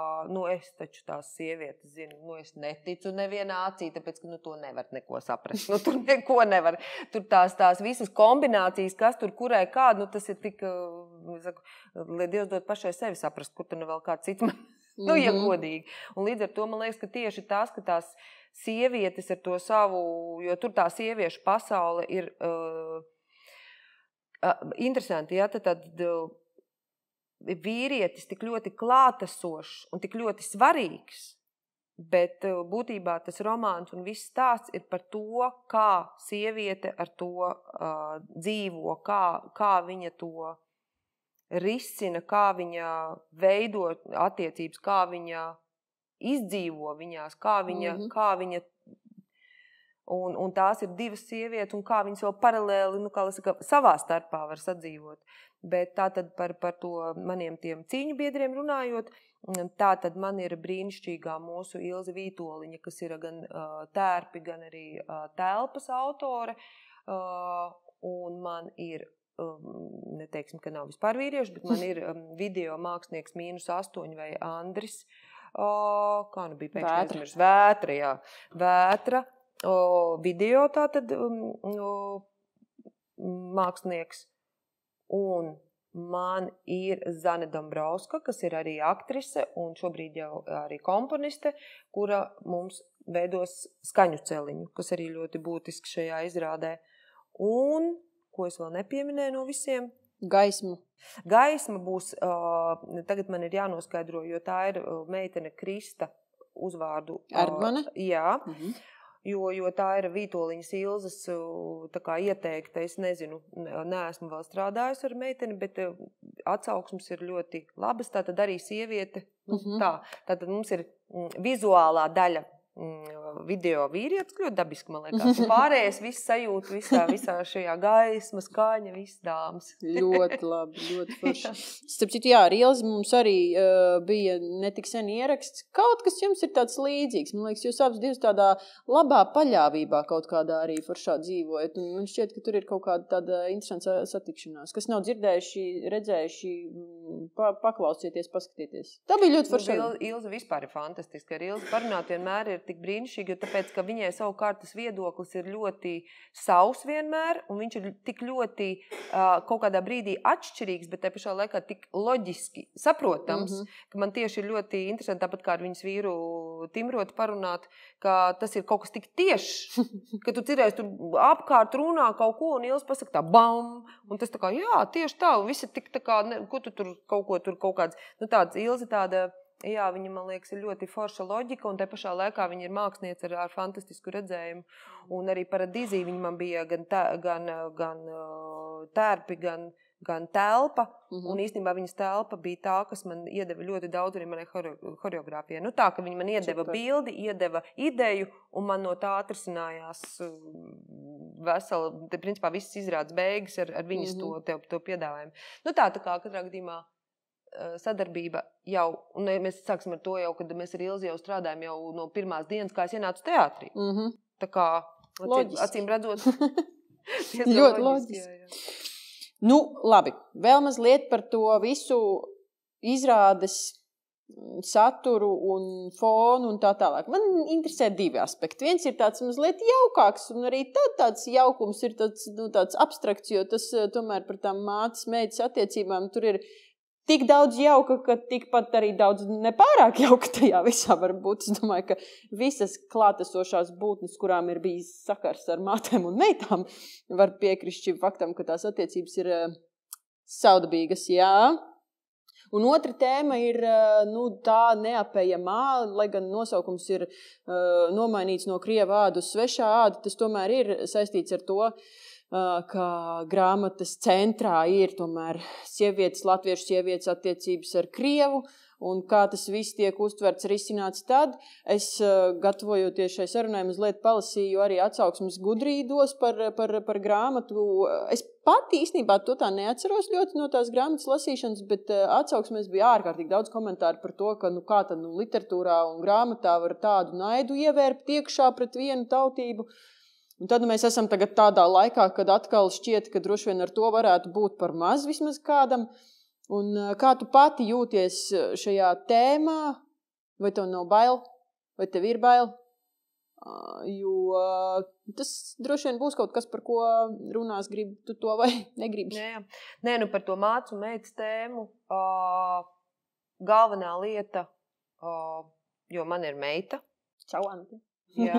es taču tās sievietes zinu, es neticu nevienā acī, tāpēc, ka, to nevar neko saprast. Tur neko nevar. Tur tās visas kombinācijas, kas tur kurai kādu, tas ir tik, lai Dievs dod pašai sevi saprast, kur tur vēl kāds cits man, ja godīgi. Un līdz ar to man liekas, ka tieši tas, ka tās sievietes ar to savu, jo tur tā sieviešu pasaule ir interesanti, ja, tad vīrietis tik ļoti klātesošs un tik ļoti svarīgs, bet būtībā tas romāns un viss stāsts ir par to, kā sieviete ar to dzīvo, kā viņa to risina, kā viņa veido attiecības, kā viņa izdzīvo viņās, kā viņa un tās ir divas sievietes, un kā viņas vēl paralēli, savā starpā var sadzīvot. Bet tātad par to maniem tiem cīņu biedriem runājot, tātad man ir brīnišķīgā mūsu Ilze Vītoliņa, kas ir gan tērpi, gan arī telpas autore, un man ir, neteiksim, ka nav vispār vīrieši, bet man ir video mākslinieks -8 vai Andris, kā nu bija pēkšņi? Vētra, jā. Vētra. Video tātad mākslinieks, un man ir Zane Dombrovska, kas ir arī aktrise un šobrīd jau arī komponiste, kura mums veidos skaņu celiņu, kas arī ļoti būtiski šajā izrādē. Un, ko es vēl nepieminēju no visiem? Gaisma. Gaisma būs, tagad man ir jānoskaidro, jo tā ir meitene Krista uzvārdu. Erdmane? Jā. Jo tā ir Vītoliņas Ilzes tā kā ieteikta, es nezinu, neesmu vēl strādājusi ar meiteni, bet atsauksmes ir ļoti labas, tātad arī sieviete, tātad mums ir vizuālā daļa video vīrietis, ļoti dabiski, man liekas. Pārējais viss sajūt, visā šajā gaisma, skaņa, viss dāmas. Ļoti labi, ļoti forši. Starp citu, jā, ar Ilzi mums arī bija netik sen ieraksts. Kaut kas jums ir tāds līdzīgs. Man liekas, jūs abas divas tādā labā paļāvībā kaut kādā arī foršā dzīvojat. Un man šķiet, ka tur ir kaut kāda tāda interesanta satikšanās. Kas nav dzirdējuši, redzējuši, paklausieties, paskatieties. Tā bija ļoti forša. Ilze vispār ir fantastiska. Ar Ilzi parunāt vienmēr ir tik brīnišķīgi, jo tāpēc, ka viņai savukārt tas viedoklis ir ļoti savs vienmēr, un viņš ir tik ļoti kaut kādā brīdī atšķirīgs, bet te pašā laikā tik loģiski saprotams, ka man tieši ir ļoti interesanti, tāpat kā ar viņas vīru Timrotu parunāt, ka tas ir kaut kas tik tiešs, ka tu cirēsi tur apkārt runā kaut ko, un Ilze pasaka tā bam, un tas tā kā, jā, tieši tā, un visi tik tā kā, ko tu tur kaut kāds, tāds Ilze tāda. Jā, viņa, man liekas, ir ļoti forša loģika, un te pašā laikā viņa ir māksliniece ar fantastisku redzējumu. Un arī Paradīzī viņa man bija gan tērpi, gan telpa, un īstenībā viņas telpa bija tā, kas man iedeva ļoti daudz arī manai horeogrāfijai. Tā, ka viņa man iedeva bildi, iedeva ideju, un man no tā atrisinājās principā visas izrādes beigas ar viņas to piedāvājumu. Tā kā katrā gadījumā sadarbība jau, un mēs sāksim ar to jau, kad mēs ar Ilzi jau strādājam jau no pirmās dienas, kā es ienācu teātrī. Tā kā, acīm redzot, ļoti loģiski. Labi, vēl mazliet par to visu izrādes saturu un fonu un tā tālāk. Man interesē divi aspekti. Viens ir tāds mazliet jaukāks, un arī tāds jaukums ir tāds abstrakts, jo tas tomēr par tām mātes meitas attiecībām tur ir tik daudz jauka, ka tikpat arī daudz nepārāk jauka tajā visā var būt. Es domāju, ka visas klātesošās būtnes, kurām ir bijis sakars ar mātēm un meitām, var piekrist šim faktam, ka tās attiecības ir saudabīgas, jā. Un otra tēma ir tā neapējamā, lai gan nosaukums ir nomainīts no krieva āda uz svešā āda, tas tomēr ir saistīts ar to, ka grāmatas centrā ir tomēr latviešu sievietes attiecības ar krievu, un kā tas viss tiek uztverts, risināts tad. Es, gatavojoties šai sarunai, mazliet palasīju arī atsauksmes gudrīdos par grāmatu. Es pati īstenībā to tā neatceros ļoti no tās grāmatas lasīšanas, bet atsauksmēs bija ārkārtīgi daudz komentāru par to, ka kā tad literatūrā un grāmatā var tādu naidu ievērpt iekšā pret vienu tautību. Un tad mēs esam tagad tādā laikā, kad atkal šķiet, ka droši vien ar to varētu būt par maz vismaz kādam. Un kā tu pati jūties šajā tēmā? Vai tev nav bail? Vai tev ir bail? Jo tas droši vien būs kaut kas, par ko runās, gribi tu to vai negribi. Nē, par to mācu meitas tēmu galvenā lieta, jo man ir meita. Čau, Ante. Jā.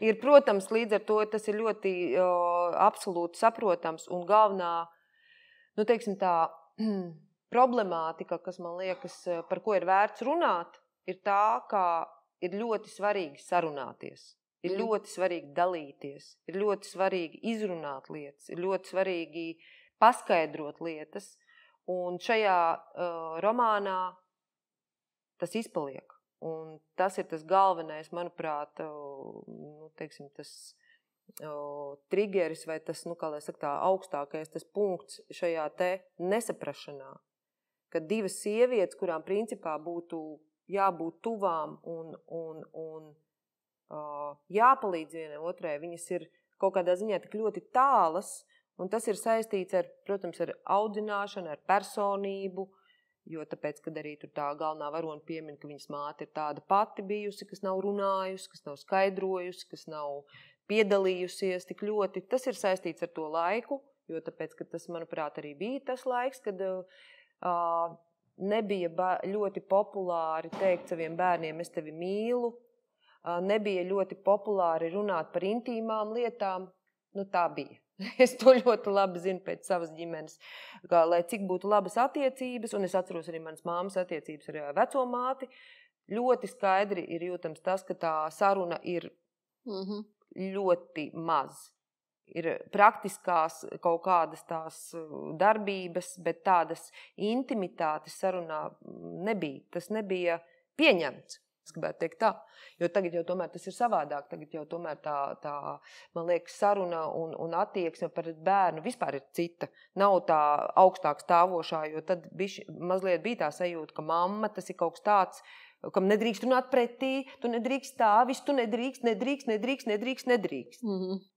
Ir, protams, līdz ar to tas ir ļoti absolūti saprotams un galvenā, teiksim tā, problemātika, kas man liekas, par ko ir vērts runāt, ir tā, ka ir ļoti svarīgi sarunāties, ir ļoti svarīgi dalīties, ir ļoti svarīgi izrunāt lietas, ir ļoti svarīgi paskaidrot lietas, un šajā romānā tas izpaliek. Un tas ir tas galvenais, manuprāt, teiksim, tas trigeris vai tas, kā lai saka, tā augstākais tas punkts šajā te nesaprašanā, ka divas sievietes, kurām principā būtu jābūt tuvām un jāpalīdz vienai otrai, viņas ir kaut kādā ziņā tik ļoti tālas, un tas ir saistīts ar, protams, ar audzināšanu, ar personību, jo tāpēc, kad arī tur tā galvenā varona piemin, ka viņas māte ir tāda pati bijusi, kas nav runājusi, kas nav skaidrojusi, kas nav piedalījusies tik ļoti. Tas ir saistīts ar to laiku, jo tāpēc, ka tas, manuprāt, arī bija tas laiks, kad nebija ļoti populāri teikt saviem bērniem, es tevi mīlu, nebija ļoti populāri runāt par intīmām lietām, tā bija. Es to ļoti labi zinu pēc savas ģimenes, lai cik būtu labas attiecības, un es atceros arī manas māmas attiecības ar veco māti, ļoti skaidri ir jūtams tas, ka tā saruna ir ļoti maz. Ir praktiskās kaut kādas tās darbības, bet tādas intimitātes sarunā nebija. Tas nebija pieņemts. Es gribētu teikt tā, jo tagad jau tomēr tas ir savādāk, tagad jau tomēr tā man liekas, saruna un attieksme par bērnu vispār ir cita. Nav tā augstāk stāvošā, jo tad mazliet bija tā sajūta, ka mamma tas ir kaut kas tāds, kam nedrīkst runāt pretī, tu nedrīkst stāvis, tu nedrīkst.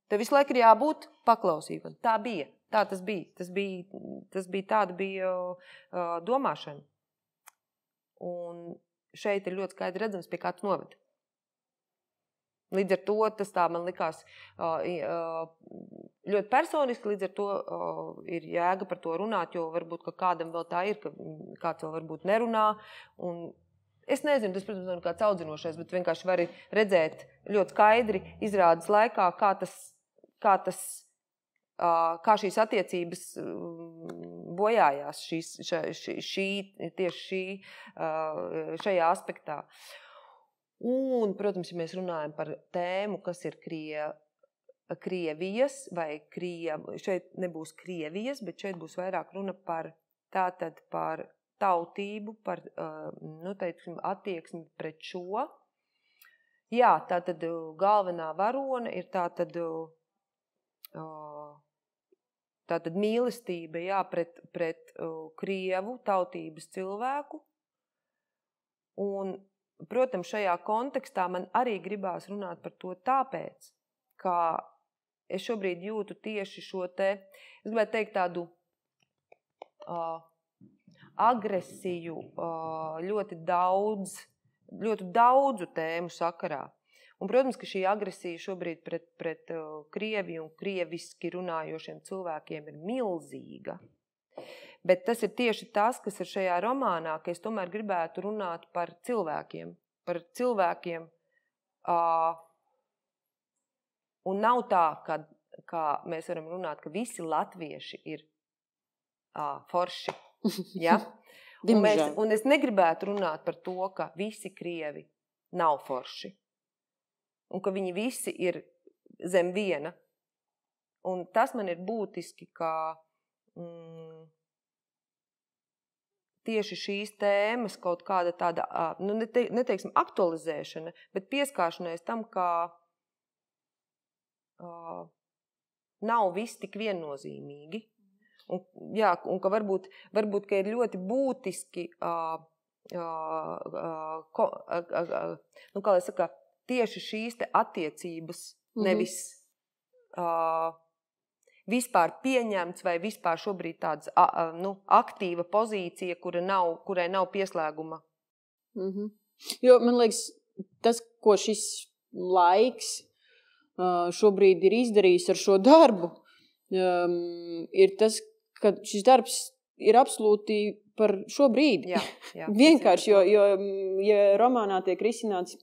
Tev visu laiku ir jābūt paklausībai. Tā bija, tā tas bija. Tāda bija domāšana. Un šeit ir ļoti skaidri redzams, pie kā tu noved. Līdz ar to tas tā man likās ļoti personiski, līdz ar to ir jēga par to runāt, jo varbūt, ka kādam vēl tā ir, ka kāds vēl varbūt nerunā. Un es nezinu, tas, protams, nav kāds audzinošais, bet vienkārši var redzēt ļoti skaidri izrādes laikā, kā šīs attiecības bojājās šajā aspektā. Un, protams, ja mēs runājam par tēmu, kas ir Krievijas vai šeit nebūs Krievijas, bet šeit būs vairāk runa par tautību, par teiksim, attieksmi pret šo. Jā, tātad galvenā varone ir tātad mīlestība, jā, pret krievu tautības cilvēku. Un, protams, šajā kontekstā man arī gribās runāt par to tāpēc, ka es šobrīd jūtu tieši šo es gribētu teikt tādu agresiju ļoti daudzu tēmu sakarā. Un, protams, ka šī agresija šobrīd pret Krieviju un krieviski runājošiem cilvēkiem ir milzīga. Bet tas ir tieši tas, kas ir šajā romānā, ka es tomēr gribētu runāt par cilvēkiem. Un nav tā, ka mēs varam runāt, ka visi latvieši ir forši Ja? Un es negribētu runāt par to, ka visi krievi nav forši. Un ka viņi visi ir zem viena. Un tas man ir būtiski, ka tieši šīs tēmas kaut kāda tāda, neteiksim aktualizēšana, bet pieskāršanās tam, ka nav viss tik viennozīmīgi. Un ka varbūt, ka ir ļoti būtiski kā lai saka, tieši šīs te attiecības nevis vispār pieņemts vai vispār šobrīd tāds aktīva pozīcija, kurai nav pieslēguma. Jo, man liekas, tas, ko šis laiks šobrīd ir izdarījis ar šo darbu, ir tas, ka šis darbs ir absolūti par šo brīdi. Jā, vienkārši, jo ja romānā tiek risināts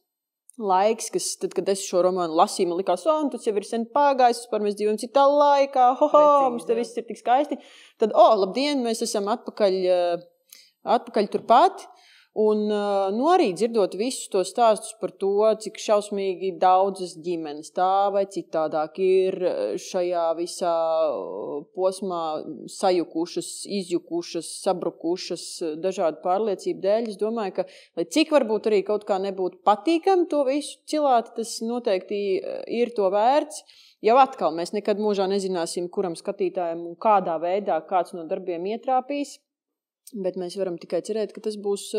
laiks, tad, kad es šo romānu lasīju, man likās, un tas jau ir sen pagājis, mēs dzīvojam citā laikā, mums te viss ir tik skaisti, tad, labdien, mēs esam atpakaļ turpat. Un arī dzirdot visus tos stāstus par to, cik šausmīgi daudzas ģimenes tā vai citādāk ir šajā visā posmā sajukušas, izjukušas, sabrukušas dažādu pārliecību dēļ. Es domāju, ka, lai cik varbūt arī kaut kā nebūtu patīkami to visu cilāt, tas noteikti ir to vērts. Jau atkal mēs nekad mūžā nezināsim, kuram skatītājiem un kādā veidā kāds no darbiem ietrāpīs. Bet mēs varam tikai cerēt, ka tas būs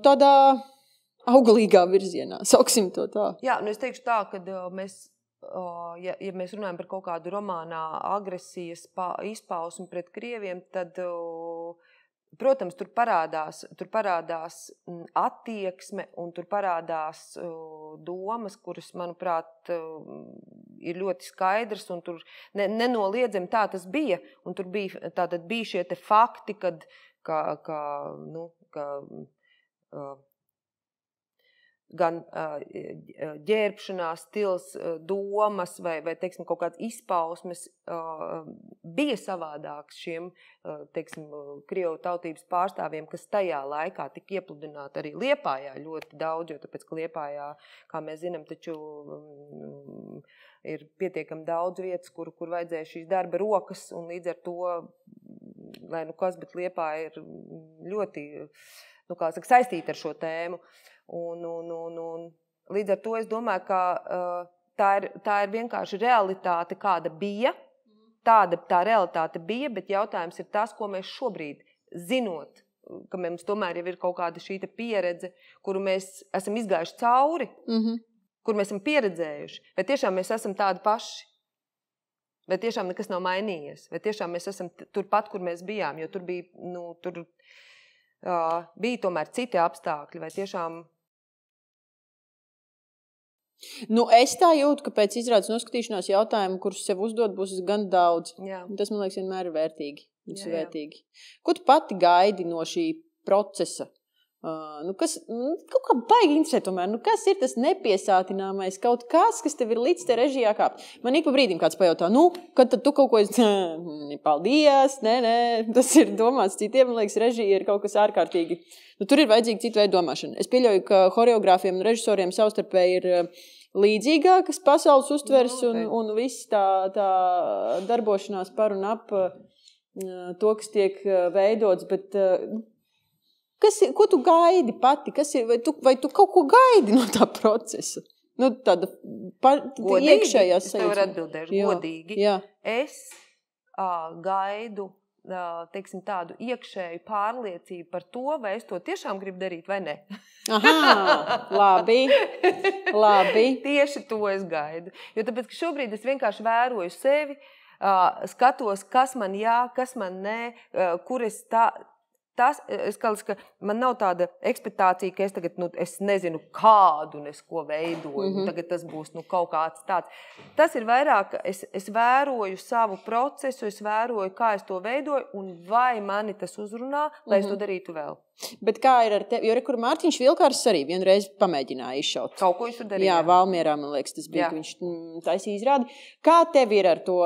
tādā augalīgā virzienā, sauksim to tā. Jā, es teikšu tā, ka mēs, ja mēs runājam par kaut kādu romānā agresijas izpausmi pret krieviem, tad, protams, tur parādās attieksme un tur parādās domas, kuras, manuprāt, ir ļoti skaidrs un tur nenoliedzami tā tas bija. Un tur bija šie te fakti, gan ģērbšanās stils, domas vai teiksim, kaut kāds izpausmes bija savādāks šiem, teiksim, krievu tautības pārstāvjiem, kas tajā laikā tika iepludināti arī Liepājā ļoti daudz, jo tāpēc, ka Liepājā, kā mēs zinām, taču ir pietiekami daudz vietas, kur vajadzēja šīs darba rokas, un līdz ar to, lai kas, bet Liepāja ir ļoti, saistīta ar šo tēmu. Un līdz ar to es domāju, ka tā ir vienkārši realitāte, kāda bija. Tā realitāte bija, bet jautājums ir tas, ko mēs šobrīd zinot, ka mums tomēr jau ir kaut kāda šī pieredze, kuru mēs esam izgājuši cauri, kur mēs esam pieredzējuši. Vai tiešām mēs esam tādi paši? Vai tiešām nekas nav mainījies? Vai tiešām mēs esam turpat, kur mēs bijām? Jo tur bija, bija tomēr citi apstākļi, vai tiešām... Es tā jūtu, ka pēc izrādes noskatīšanās jautājumu, kurus sev uzdod, būs gan daudz. Jā. Tas, man liekas, vienmēr ir vērtīgi. Vērtīgi. Ko tu pati gaidi no šī procesa? Kas, kaut kā baigi interesē tomēr, kas ir tas nepiesātināmais, kaut kas tev ir līdz te režijā kāpt? Man ik pa brīdim kāds pajautā, kad tad tu kaut ko paldies, nē, tas ir domāts citiem, man liekas, režija ir kaut kas ārkārtīgi. Tur ir vajadzīga citu veidu domāšana. Es pieļauju, ka horeogrāfiem un režisoriem savstarpēji ir līdzīgākas pasaules uztveres un viss tā darbošanās par un ap to, kas tiek veidots, bet... Ko tu gaidi pati? Vai tu kaut ko gaidi no tā procesa? Tāda iekšējā sajūta. Es tev varu atbildēšu godīgi. Jā. Es gaidu, teiksim, tādu iekšēju pārliecību par to, vai es to tiešām gribu darīt vai ne. Aha, labi. Tieši to es gaidu. Jo tāpēc, ka šobrīd es vienkārši vēroju sevi, skatos, kas man jā, kas man nē, kur es tā... Es kāds, ka man nav tāda ekspektācija, ka es tagad, es nezinu kādu un es ko veidoju, tagad tas būs kaut kāds tāds. Tas ir vairāk, es vēroju savu procesu, es vēroju, kā es to veidoju un vai mani tas uzrunā, lai es to darītu vēl. Bet kā ir ar tevi? Jo rekur Mārtiņš Vilkārs arī vienreiz pamēģināja izšaut. Kaut ko viņš tur darīja? Jā, Valmierā, man liekas, tas bija, ka viņš taisīja izrādi. Kā tev ir ar to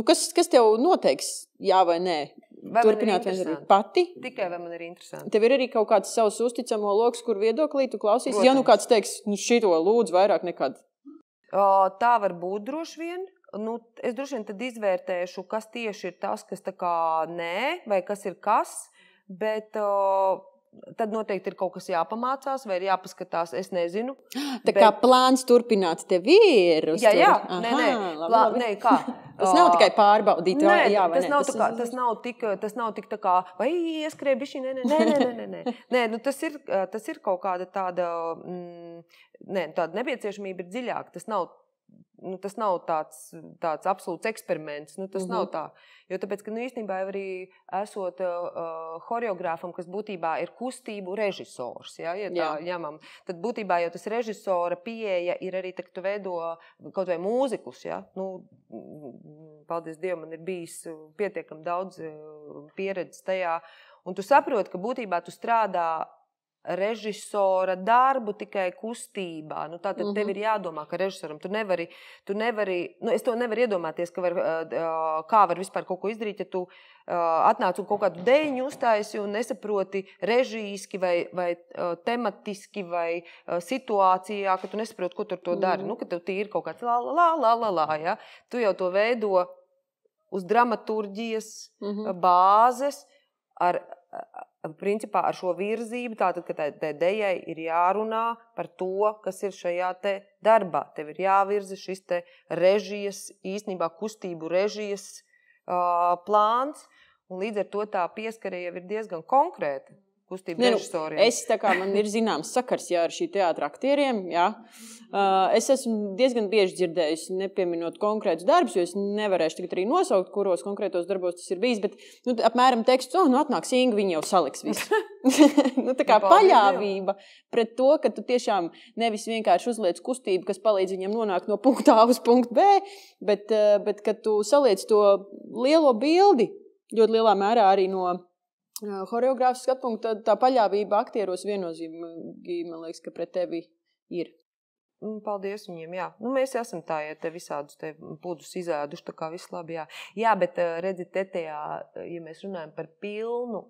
Kas tev noteiks, jā vai nē? Vai Turpināt vienreiz pati? Tikai vai man ir interesanti. Tev ir arī kaut kāds savs uzticamo loks, kur viedoklī tu klausies? Protams. Ja kāds teiks, šito lūdzu vairāk nekad. Tā var būt droši vien. Es droši vien tad izvērtēšu, kas tieši ir tas, kas tā kā nē, vai kas ir kas, bet tad noteikti ir kaut kas jāpamācās vai ir jāpaskatās, es nezinu. Tā kā plāns turpināt tev ir? Jā, nē, kā? Tas nav tikai pārbaudīt, jā vai nē. Tas nav tik tā kā, vai ieskrēja bišķi, nē. Nē, tas ir kaut kāda tāda, tāda nepieciešamība ir dziļāk. Tas nav tāds absolūts eksperiments. Tas nav tā. Jo tāpēc, ka īstenībā jau arī esot horeogrāfam, kas būtībā ir kustību režisors, ja tā ņemam, tad būtībā jau tas režisora pieeja ir arī, ka tu veido kaut vai mūzikus, ja? Paldies Dievam, man ir bijis pietiekami daudz pieredzes tajā, un tu saproti, ka būtībā tu strādā režisora darbu tikai kustībā. Tātad tev ir jādomā, ka režisoram tu nevari, es to nevaru iedomāties, kā var vispār kaut ko izdarīt, ja tu atnāc un kaut kādu deļņu uztaisi un nesaproti režīski vai tematiski vai situācijā, ka tu nesaproti, ko tur to dari. Ka tev tīri kaut kāds ja? Tu jau to veido uz dramaturģijas bāzes principā ar šo virzību, tātad, ka tai dejai ir jārunā par to, kas ir šajā te darbā. Tev ir jāvirza šis te režijas, īstenībā kustību režijas plāns, un līdz ar to tā pieskare jau ir diezgan konkrēta kustību režisoriem. Man ir zināms sakars ar šī teātra aktieriem, jā. Es esmu diezgan bieži dzirdējusi, nepieminot konkrētus darbus, jo es nevarēšu tagad arī nosaukt, kuros konkrētos darbos tas ir bijis, bet apmēram teksts, atnāks Inga, viņa jau saliks visu. Tā kā paļāvība pret to, ka tu tiešām nevis vienkārši uzliec kustību, kas palīdz viņam nonākt no punkta A uz punktu B, bet ka tu saliec to lielo bildi, ļoti lielā mērā arī no horeogrāfas skatpunkta, tā paļāvība aktieros viennozīmīgi, man liekas, ka pret tevi ir. Paldies viņiem, jā. Mēs esam tā, ja te visādus te pudus izēduši, tā kā viss labi, jā. Jā, bet redzi, tajā, ja mēs runājam par pilnu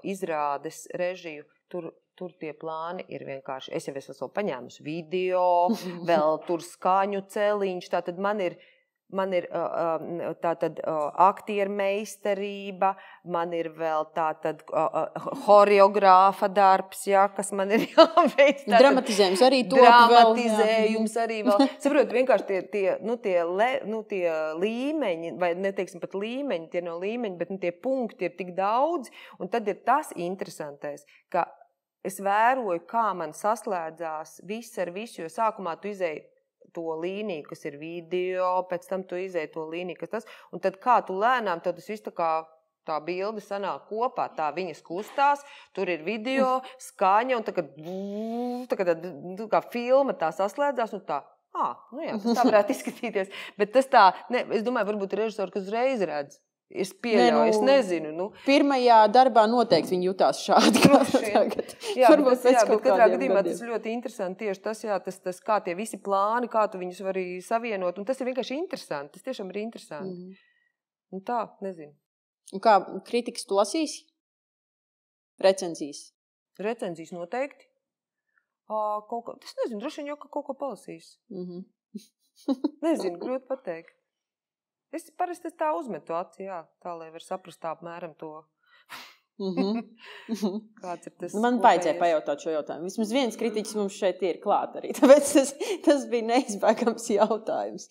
izrādes režiju, tur tie plāni ir vienkārši, es jau esmu paņēmusi video, vēl tur skaņu celiņš, tātad man ir tātad aktieru meistarība, man ir vēl tātad horeogrāfa darbs, ja, kas man ir jāveic. Dramatizējums arī top Dramatizējums arī vēl. Saprot, vienkārši tie līmeņi, vai neteiksim pat līmeņi, tie no līmeņi, bet tie punkti ir tik daudz, un tad ir tas interesantais, ka es vēroju, kā man saslēdzās viss ar visu, jo sākumā tu izēji to līniju, kas ir video, pēc tam tu izēji to līniju, kas tas, un tad kā tu lēnām, tad tas viss tā bilde sanāk kopā, tā viņas kustās, tur ir video, skaņa, un tā kā filma tā saslēdzās, un tā, tas tā varētu izskatīties, bet tas tā, es domāju, varbūt režisori, kas uzreiz redz. Es pieļauju, es nezinu. Pirmajā darbā noteikti viņi jutās šādi. Bet katrā gadījumā tas ļoti interesanti tieši tas kā tie visi plāni, kā tu viņus vari savienot, un tas ir vienkārši interesanti, tas tiešām ir interesanti. Un tā, nezinu. Un kā kritikas tu lasīsi? Recenzijas? Recenzijas noteikti. Es nezinu, droši vien jau kaut ko palasīs. Nezinu, grūti pateikt. Es parasti tā uzmetu aci, tā, lai var saprast apmēram to. Kāds ir tas? Man vajadzēja pajautāt šo jautājumu. Vismaz viens kritiķis mums šeit ir klāt arī, tāpēc tas bija neizbēgams jautājums.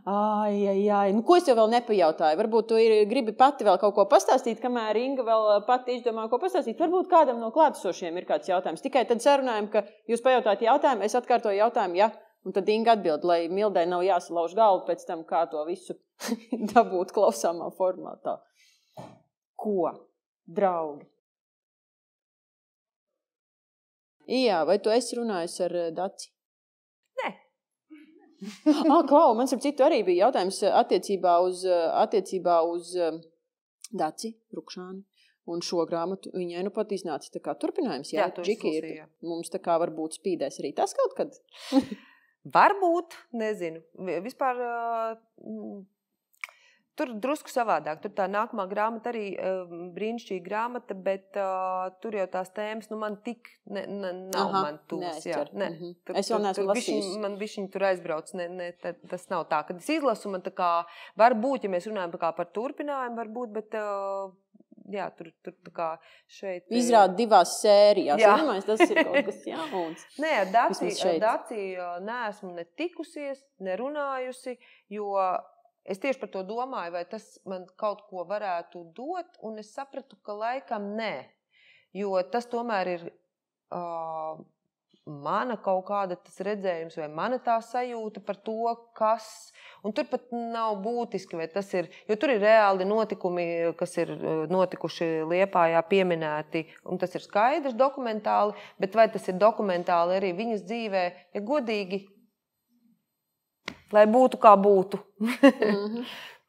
Ko es jau vēl nepajautāju? Varbūt tu gribi pati vēl kaut ko pastāstīt, kamēr Inga vēl pati izdomā, ko pastāstīt. Varbūt kādam no klātesošiem ir kāds jautājums. Tikai tad sarunājam, ka jūs pajautājat jautājumu, es atkārtoju jautājumu, ja. Un tad Inga atbild, lai Mildai nav jāsalauž galvu pēc tam, kā to visu dabūt klausāmā formātā. Ko, draugi? Jā, vai tu esi runājis ar Daci? Nē. Klau, man ar citu arī bija jautājums attiecībā uz Daci Rukšāni. Un šo grāmatu viņai pat iznāca tā kā turpinājums. Jā, to Džiki ir. Mums tā kā varbūt spīdēs arī tas kaut kad. Varbūt, nezinu, vispār tur drusku savādāk. Tur tā nākamā grāmata arī brīnišķīga grāmata, bet tur jau tās tēmas, man tik nav man tūs. Es vēl neesmu lasījusi. Man bišķiņ tur aizbrauc, tas nav tā. Kad es izlasu, man tā kā varbūt, ja mēs runājam tā kā par turpinājumu, varbūt, bet jā, tur tā kā šeit... Izrāda 2 sērijās. Vienmēr tas ir kaut kas jauns. Nē, ar Daciju neesmu ne tikusies, ne runājusi, jo... Es tieši par to domāju, vai tas man kaut ko varētu dot, un es sapratu, ka laikam nē. Jo tas tomēr ir mana kaut kāda tas redzējums, vai mana tā sajūta par to, kas... Un tur pat nav būtiski, vai tas ir... Jo tur ir reāli notikumi, kas ir notikuši Liepājā pieminēti, un tas ir skaidrs dokumentāli, bet vai tas ir dokumentāli arī viņas dzīvē, ja godīgi... Lai būtu kā būtu.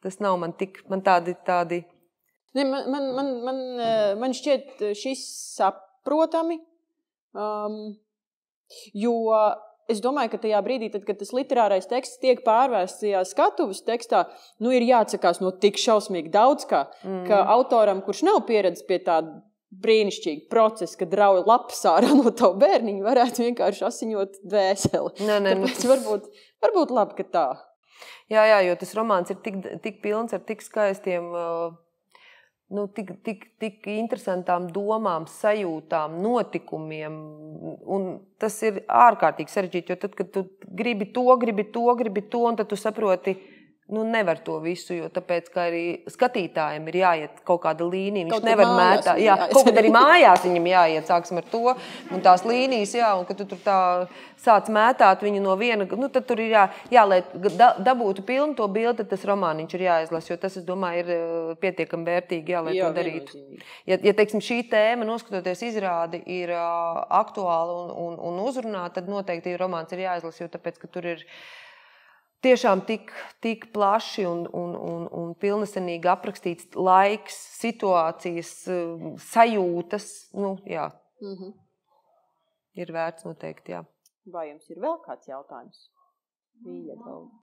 Tas nav man tik, man tādi... Ne, man šķiet šis saprotami, jo es domāju, ka tajā brīdī, tad, kad tas literārais teksts tiek pārvērsts tajā skatuves tekstā, ir jāatsakās no tik šausmīgi daudz, ka autoram, kurš nav pieredzis pie tāda brīnišķīgi procesi, kad rauj lapas ārā no tavu bērniņu, varētu vienkārši asiņot dvēseli. Tāpēc varbūt labi, ka tā. Jā, jo tas romāns ir tik pilns ar tik skaistiem, tik interesantām domām, sajūtām, notikumiem, un tas ir ārkārtīgi sarežģīti, jo tad, kad tu gribi to, un tad tu saproti, nevar to visu, jo tāpēc, ka arī skatītājiem ir jāiet kaut kāda līnija, viņš nevar mētāt, kaut kad arī mājās viņam jāiet, sāksim ar to, un tās līnijas, un kad tu tur tā sāc mētāt viņu no viena, tad tur ir lai dabūtu pilnu to bildi, tad tas romāniņš ir jāizlas, jo tas, es domāju, ir pietiekami vērtīgi, lai to darītu. Ja, teiksim, šī tēma, noskatoties izrādi, ir aktuāla un uzrunā, tad noteikti romāns ir jāizlas, jo tāpēc, ka tur ir tiešām tik plaši un pilnesenīgi aprakstīts laiks, situācijas, sajūtas, jā. Ir vērts noteikti, jā. Vai jums ir vēl kāds jautājums? Mīļa draugi.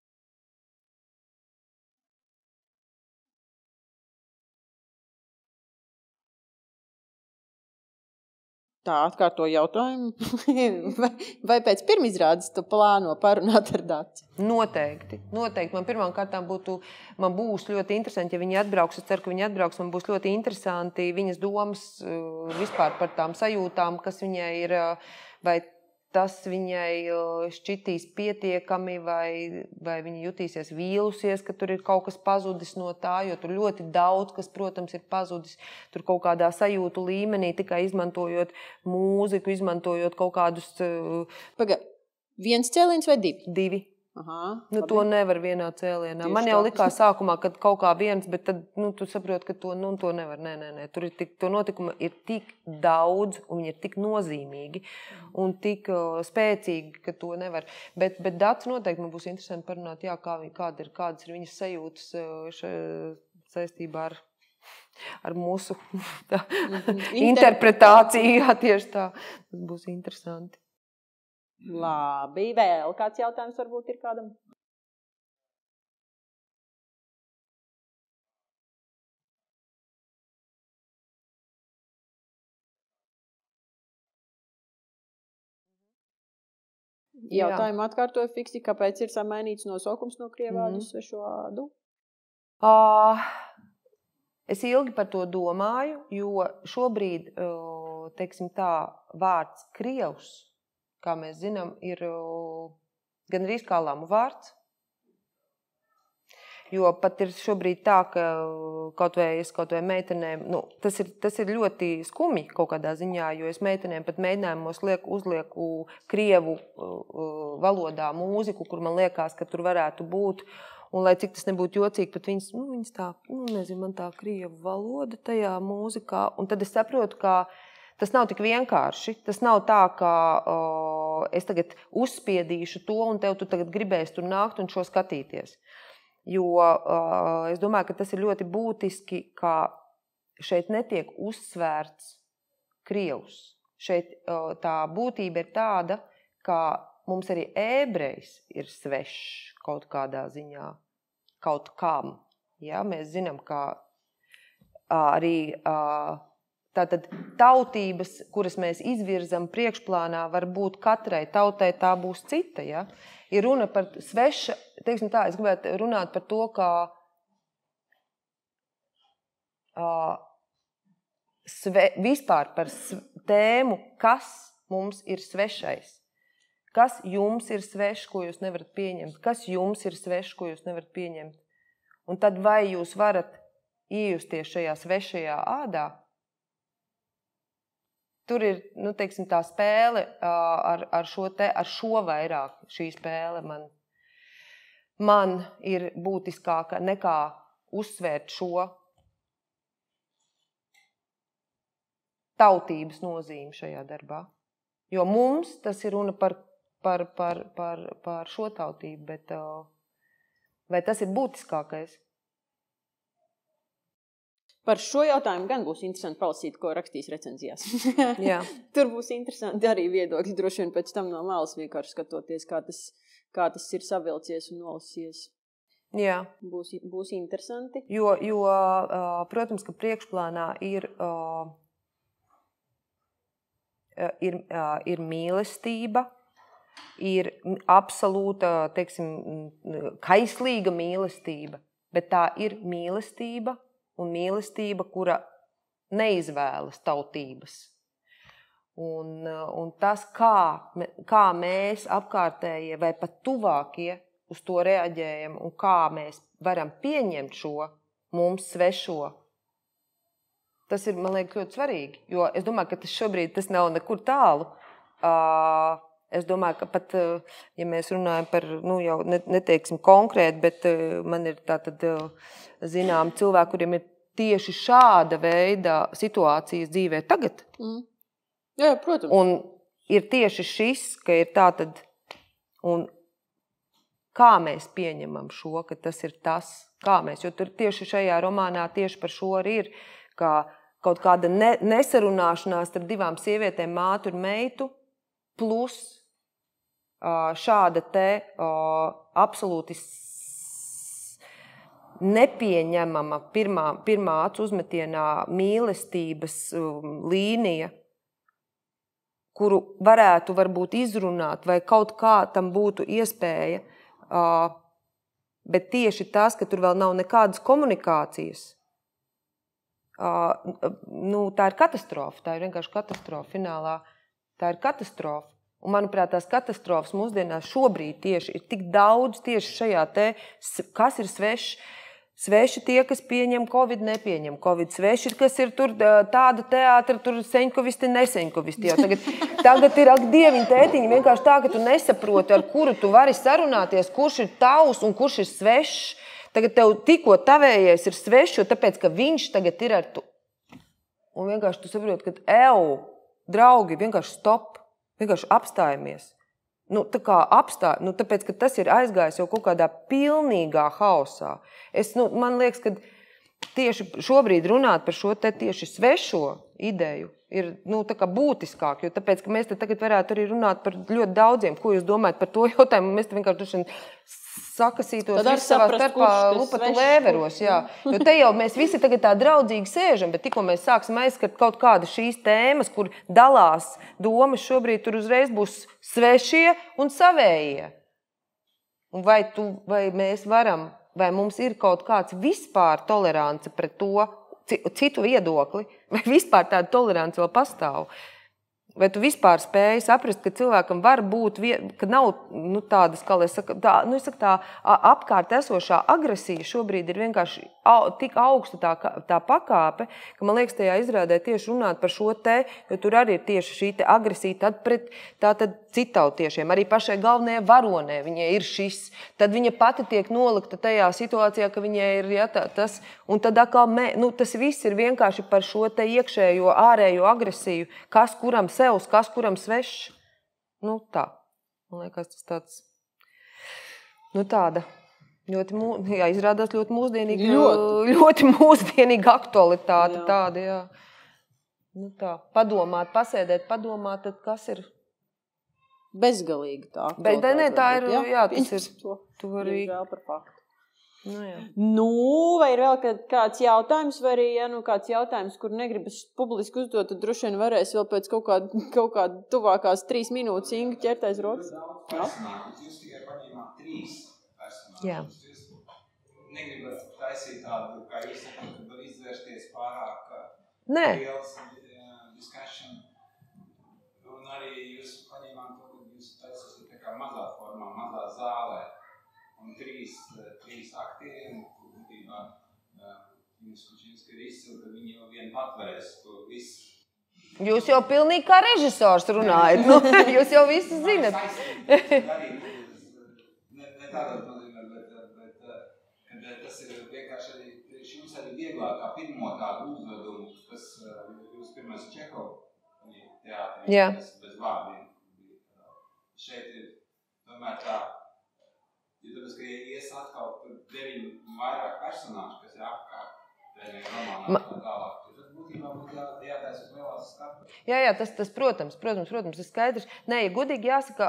Tā atkārto jautājumu. vai pēc pirmizrādes tu plāno parunāt ar Daci? Noteikti. Man pirmām kārtām man būs ļoti interesanti, ja viņi atbrauks. Es ceru, ka viņi atbrauks. Man būs ļoti interesanti viņas domas vispār par tām sajūtām, kas viņai ir, vai tas viņai šķitīs pietiekami, vai viņa jutīsies vīlusies, ka tur ir kaut kas pazudis no tā, jo tur ļoti daudz, kas, protams, ir pazudis. Tur kaut kādā sajūtu līmenī, tikai izmantojot mūziku, izmantojot kaut kādus... Viens cēliens vai 2? 2. Aha, to nevar vienā cēlienā. Tieši man jau likās sākumā, kad kaut kā viens, bet tad tu saproti, ka to nevar. Nē. Tur ir to notikumu ir tik daudz, un viņi ir tik nozīmīgi un tik spēcīgi, ka to nevar. Bet Daci noteikti man būs interesanti parunāt, kādas ir viņas sajūtas saistībā ar mūsu interpretāciju. Jā, tieši tā. Tas būs interesanti. Labi, vēl kāds jautājums varbūt ir kādam? Jautājumu atkārtoju fiksi, kāpēc ir samainīts nosaukums no krievādu uz svešo vārdu? Es ilgi par to domāju, jo šobrīd, teiksim tā, vārds krievs, kā mēs zinām, ir gan arī kā lamu vārds. Jo pat ir šobrīd tā, ka kaut vai meitenēm, tas ir ļoti skumji kaut kādā ziņā, jo es meitenēm pat mēģinājumos uzlieku krievu valodā mūziku, kur man liekas, ka tur varētu būt. Un, lai cik tas nebūtu jocīgi, pat viņas tā, nezinu, man tā krievu valoda tajā mūzikā. Un tad es saprotu, ka tas nav tik vienkārši. Tas nav tā, ka es tagad uzspiedīšu to, un tu tagad gribēsi tur nākt un šo skatīties. Jo es domāju, ka tas ir ļoti būtiski, ka šeit netiek uzsvērts krievs. Šeit tā būtība ir tāda, ka mums arī ebrejs ir svešs kaut kādā ziņā, kaut kam. Ja? Mēs zinām, ka arī tātad tautības, kuras mēs izvirzam priekšplānā, varbūt katrai tautai tā būs cita. Ja? Ir runa par sveša, teiksim tā, es gribētu runāt par to, ka vispār par tēmu, kas mums ir svešais. Kas jums ir svešs, ko jūs nevarat pieņemt? Kas jums ir svešs, ko jūs nevarat pieņemt? Un tad vai jūs varat iejusties šajā svešajā ādā? Tur ir, teiksim, tā spēle ar šo vairāk. Šī spēle man ir būtiskāka nekā uzsvērt šo tautības nozīmi šajā darbā. Jo mums tas ir runa par šo tautību, bet vai tas ir būtiskākais? Par šo jautājumu gan būs interesanti palasīt, ko rakstīs recenzijās. Jā. Tur būs interesanti arī viedokļi, droši vien pēc tam no malas vienkārši skatoties, kā tas ir savilcies un nolasies. Jā. Būs interesanti. Jo, protams, ka priekšplānā ir mīlestība, ir absolūta, teiksim, kaislīga mīlestība, bet tā ir mīlestība un mīlestība, kura neizvēlas tautības. Un tas, kā mēs apkārtējie vai pat tuvākie uz to reaģējam un kā mēs varam pieņemt šo mums svešo, tas ir, man liekas, ļoti svarīgi, jo es domāju, ka tas nav nekur tālu. Es domāju, ka pat, ja mēs runājam par, jau neteiksim konkrēti, bet man ir tātad zinām cilvēki, kuriem ir tieši šāda veida situācijas dzīvē tagad. Jā, protams. Un ir tieši šis, ka ir tātad, un kā mēs pieņemam šo, ka tas ir tas, kā mēs, jo tur tieši šajā romānā tieši par šo arī ir, ka kaut kāda nesarunāšanās starp divām sievietēm, mātu un meitu, plus šāda te absolūti nepieņemama pirmā acu uzmetienā mīlestības līnija, kuru varētu varbūt izrunāt vai kaut kā tam būtu iespēja, bet tieši tas, ka tur vēl nav nekādas komunikācijas, tā ir katastrofa, tā ir vienkārši katastrofa finālā, tā ir katastrofa. Un, manuprāt, tās katastrofas mūsdienās šobrīd tieši ir tik daudz tieši šajā te, kas ir sveši tie, kas pieņem Covid, nepieņem Covid, sveši, kas ir tur tāda teātra, tur seņkovisti, neseņkovisti. Tagad ir, ak, dieviņ, tētiņi, vienkārši tā, ka tu nesaproti, ar kuru tu vari sarunāties, kurš ir tavs un kurš ir svešs. Tagad tev tikko tavējais ir svešs, jo tāpēc, ka viņš tagad ir ar tu. Un vienkārši tu saproti, ka draugi, vienkārši stop, vienkārši apstājamies. Tāpēc, ka tas ir aizgājis jau kaut kādā pilnīgā haosā. Man liekas, ka tieši šobrīd runāt par šo te tieši svešo ideju ir tā kā būtiskāk, jo tāpēc, ka mēs te tagad varētu arī runāt par ļoti daudziem, ko jūs domājat par to jautājumu, mēs te vienkārši sakasītos visu savā starpā lupatu lēveros, jā. Jo te jau mēs visi tagad tā draudzīgi sēžam, bet tikko mēs sāksim aizskart kaut kāda šīs tēmas, kur dalās domas šobrīd, tur uzreiz būs svešie un savējie. Un vai mēs varam, vai mums ir kaut kāds vispār tolerance pret to citu viedokli, vai vispār tāda tolerance vēl pastāv? Vai tu vispār spēji saprast, ka cilvēkam var būt, ka nav tādas, kā es saku, tā apkārt esošā agresija šobrīd ir vienkārši tik augsta tā pakāpe, ka man liekas tajā izrādē tieši runāt par šo te, jo tur arī ir tieši šī te agresija tad pret tātad citautiešiem, arī pašai galvenajai varonē viņai ir šis, tad viņa pati tiek nolikta tajā situācijā, ka viņai ir tas, un tad atkal tas viss ir vienkārši par šo te iekšējo, ārējo agresiju, kas kuram sevs, kas kuram svešs. Tā. Man liekas, tas tāds, tāda izrādās ļoti mūsdienīga aktualitāte tāda, jā. Padomāt, pasēdēt, padomāt, tad kas ir bezgalīga tā. Bet ne, tā ir, jā, tas ir, tu arī. Žēl par faktu. Nu, vai ir vēl kāds jautājums, vai arī, ja kāds jautājums, kur negribas publiski uzdot, tad droši vien varēs vēl pēc kaut kāda tuvākās 3 minūtes Inga ķertais rokas. Jūs tikai paņēmāt 3 personāžus. Jā. Jūs negribat taisīt tādu, kā jūs sakat, kad var izvērsties pārāk liels discussion. Un arī jūs paņēmāt to, kad jūs taisīsiet tā kā mazā formā, mazā zālē. Un 3 aktieri, un būtībā Jums Kučinska ir izcili, ka viņi jau vien patvarēs to visu. Jūs jau pilnīgi kā režisors runājat, jūs jau visu zinat. Ne tādā nozīmē, bet kad tas ir vienkārši arī priekš jums arī vieglāk kā pirmo tādu uzvedumu, kas jūs pirmais Čehovu teātrī, bez vārdiem. Šeit ir tomēr tā, jo tāpēc, ka ies atkal 9 vairāk personāžu, kas ir apkārt, vienīgi romānā tā tālāk. Tad būtībā būtu jātais uz lielās skatu. Jā, tas protams, ir skaidrs. Nē, ja godīgi jāsaka,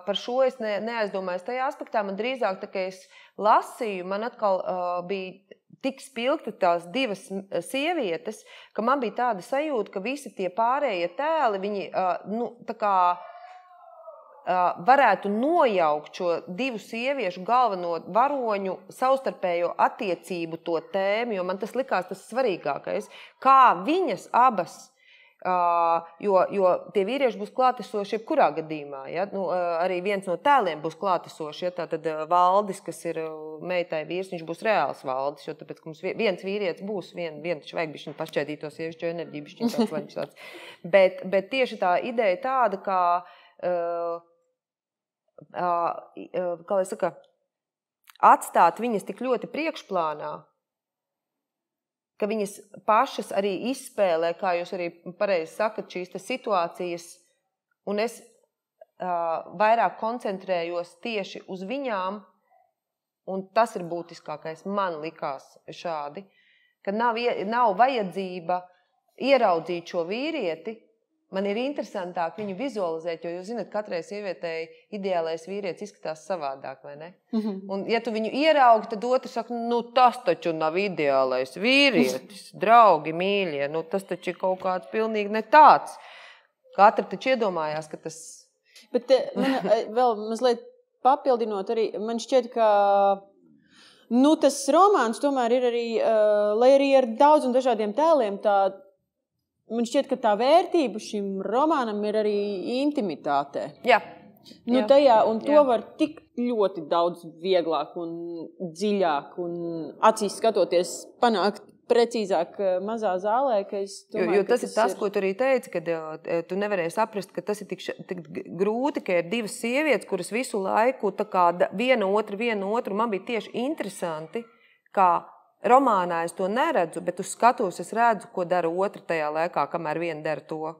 par šo es neaizdomājos tajā aspektā. Man drīzāk, tā kā es lasīju, man atkal bija tik spilgti tās 2 sievietes, ka man bija tāda sajūta, ka visi tie pārējie tēli, viņi, tā kā varētu nojaukt šo 2 sieviešu galveno varoņu savstarpējo attiecību to tēmu, jo man tas likās tas svarīgākais. Kā viņas abas, jo tie vīrieši būs klātesoši jebkurā gadījumā. Ja? Arī viens no tēliem būs klātesoši, ja? Tātad Valdis, kas ir meitai vīrs, viņš būs reāls Valdis, jo tāpēc, ka mums viens vīrietis būs, viens vajag bišķiņ pašķēdīt to sievišķo enerģiju, bišķiņ tāds vaļš tāds. Bet tieši tā ideja tāda, kā lai saka, atstāt viņas tik ļoti priekšplānā, ka viņas pašas arī izspēlē, kā jūs arī pareizi sakat, šīs situācijas, un es vairāk koncentrējos tieši uz viņām, un tas ir būtiskākais, man likās šādi, ka nav vajadzība ieraudzīt šo vīrieti. Man ir interesantāk viņu vizualizēt, jo jūs zināt, katrai sievietei ideālais vīrietis izskatās savādāk, vai ne? Un ja tu viņu ieraugi, tad otrs saka, tas taču nav ideālais vīrietis, draugi, mīļie, tas taču ir kaut kāds pilnīgi ne tāds. Katra taču iedomājās, ka tas... Bet man vēl mazliet papildinot arī, man šķiet, ka tas romāns tomēr ir arī, lai arī ar daudz un dažādiem tēliem man šķiet, ka tā vērtība šim romānam ir arī intimitātē. Jā. Tajā, un to var tik ļoti daudz vieglāk un dziļāk un acīs skatoties panākt precīzāk mazā zālē, ka es domāju, jo tas ir tas, ko tu arī teici, kad tu nevarēji saprast, ka tas ir tik grūti, ka ir 2 sievietes, kuras visu laiku tā kā viena otru, man bija tieši interesanti, kā romānā es to neredzu, bet uz skatuves es redzu, ko dara otra tajā laikā, kamēr viena dara to.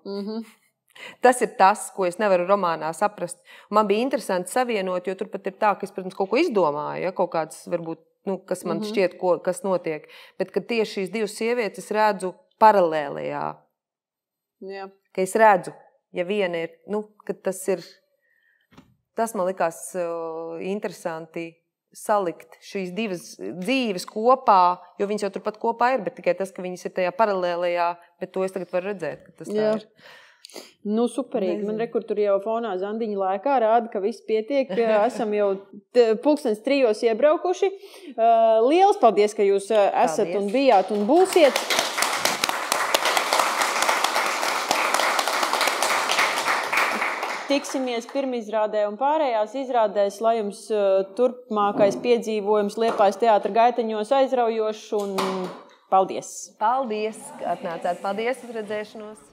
Tas ir tas, ko es nevaru romānā saprast. Man bija interesanti savienot, jo tur pat ir tā, ka es, protams, kaut ko izdomāju, ja? Kaut kāds, varbūt, kas man šķiet, kas notiek. Bet, kad tieši šīs 2 sievietes es redzu paralēlajā. Jā. Ka es redzu, ja viena ir, kad tas man likās interesanti salikt šīs 2 dzīves kopā, jo viņas jau turpat kopā ir, bet tikai tas, ka viņas ir tajā paralēlajā, bet to es tagad varu redzēt, ka tas tā ir. Superīgi. Man rekur tur jau fonā Zandiņa laikā rāda, ka viss pietiek. Esam jau 2:00 iebraukuši. Liels paldies, ka jūs esat un bijāt un būsiet. Tiksimies pirmizrādē un pārējās izrādēs, lai jums turpmākais piedzīvojums Liepājas teātra gaiteņos aizraujošs un paldies! Paldies, ka atnācāt. Paldies uz redzēšanos!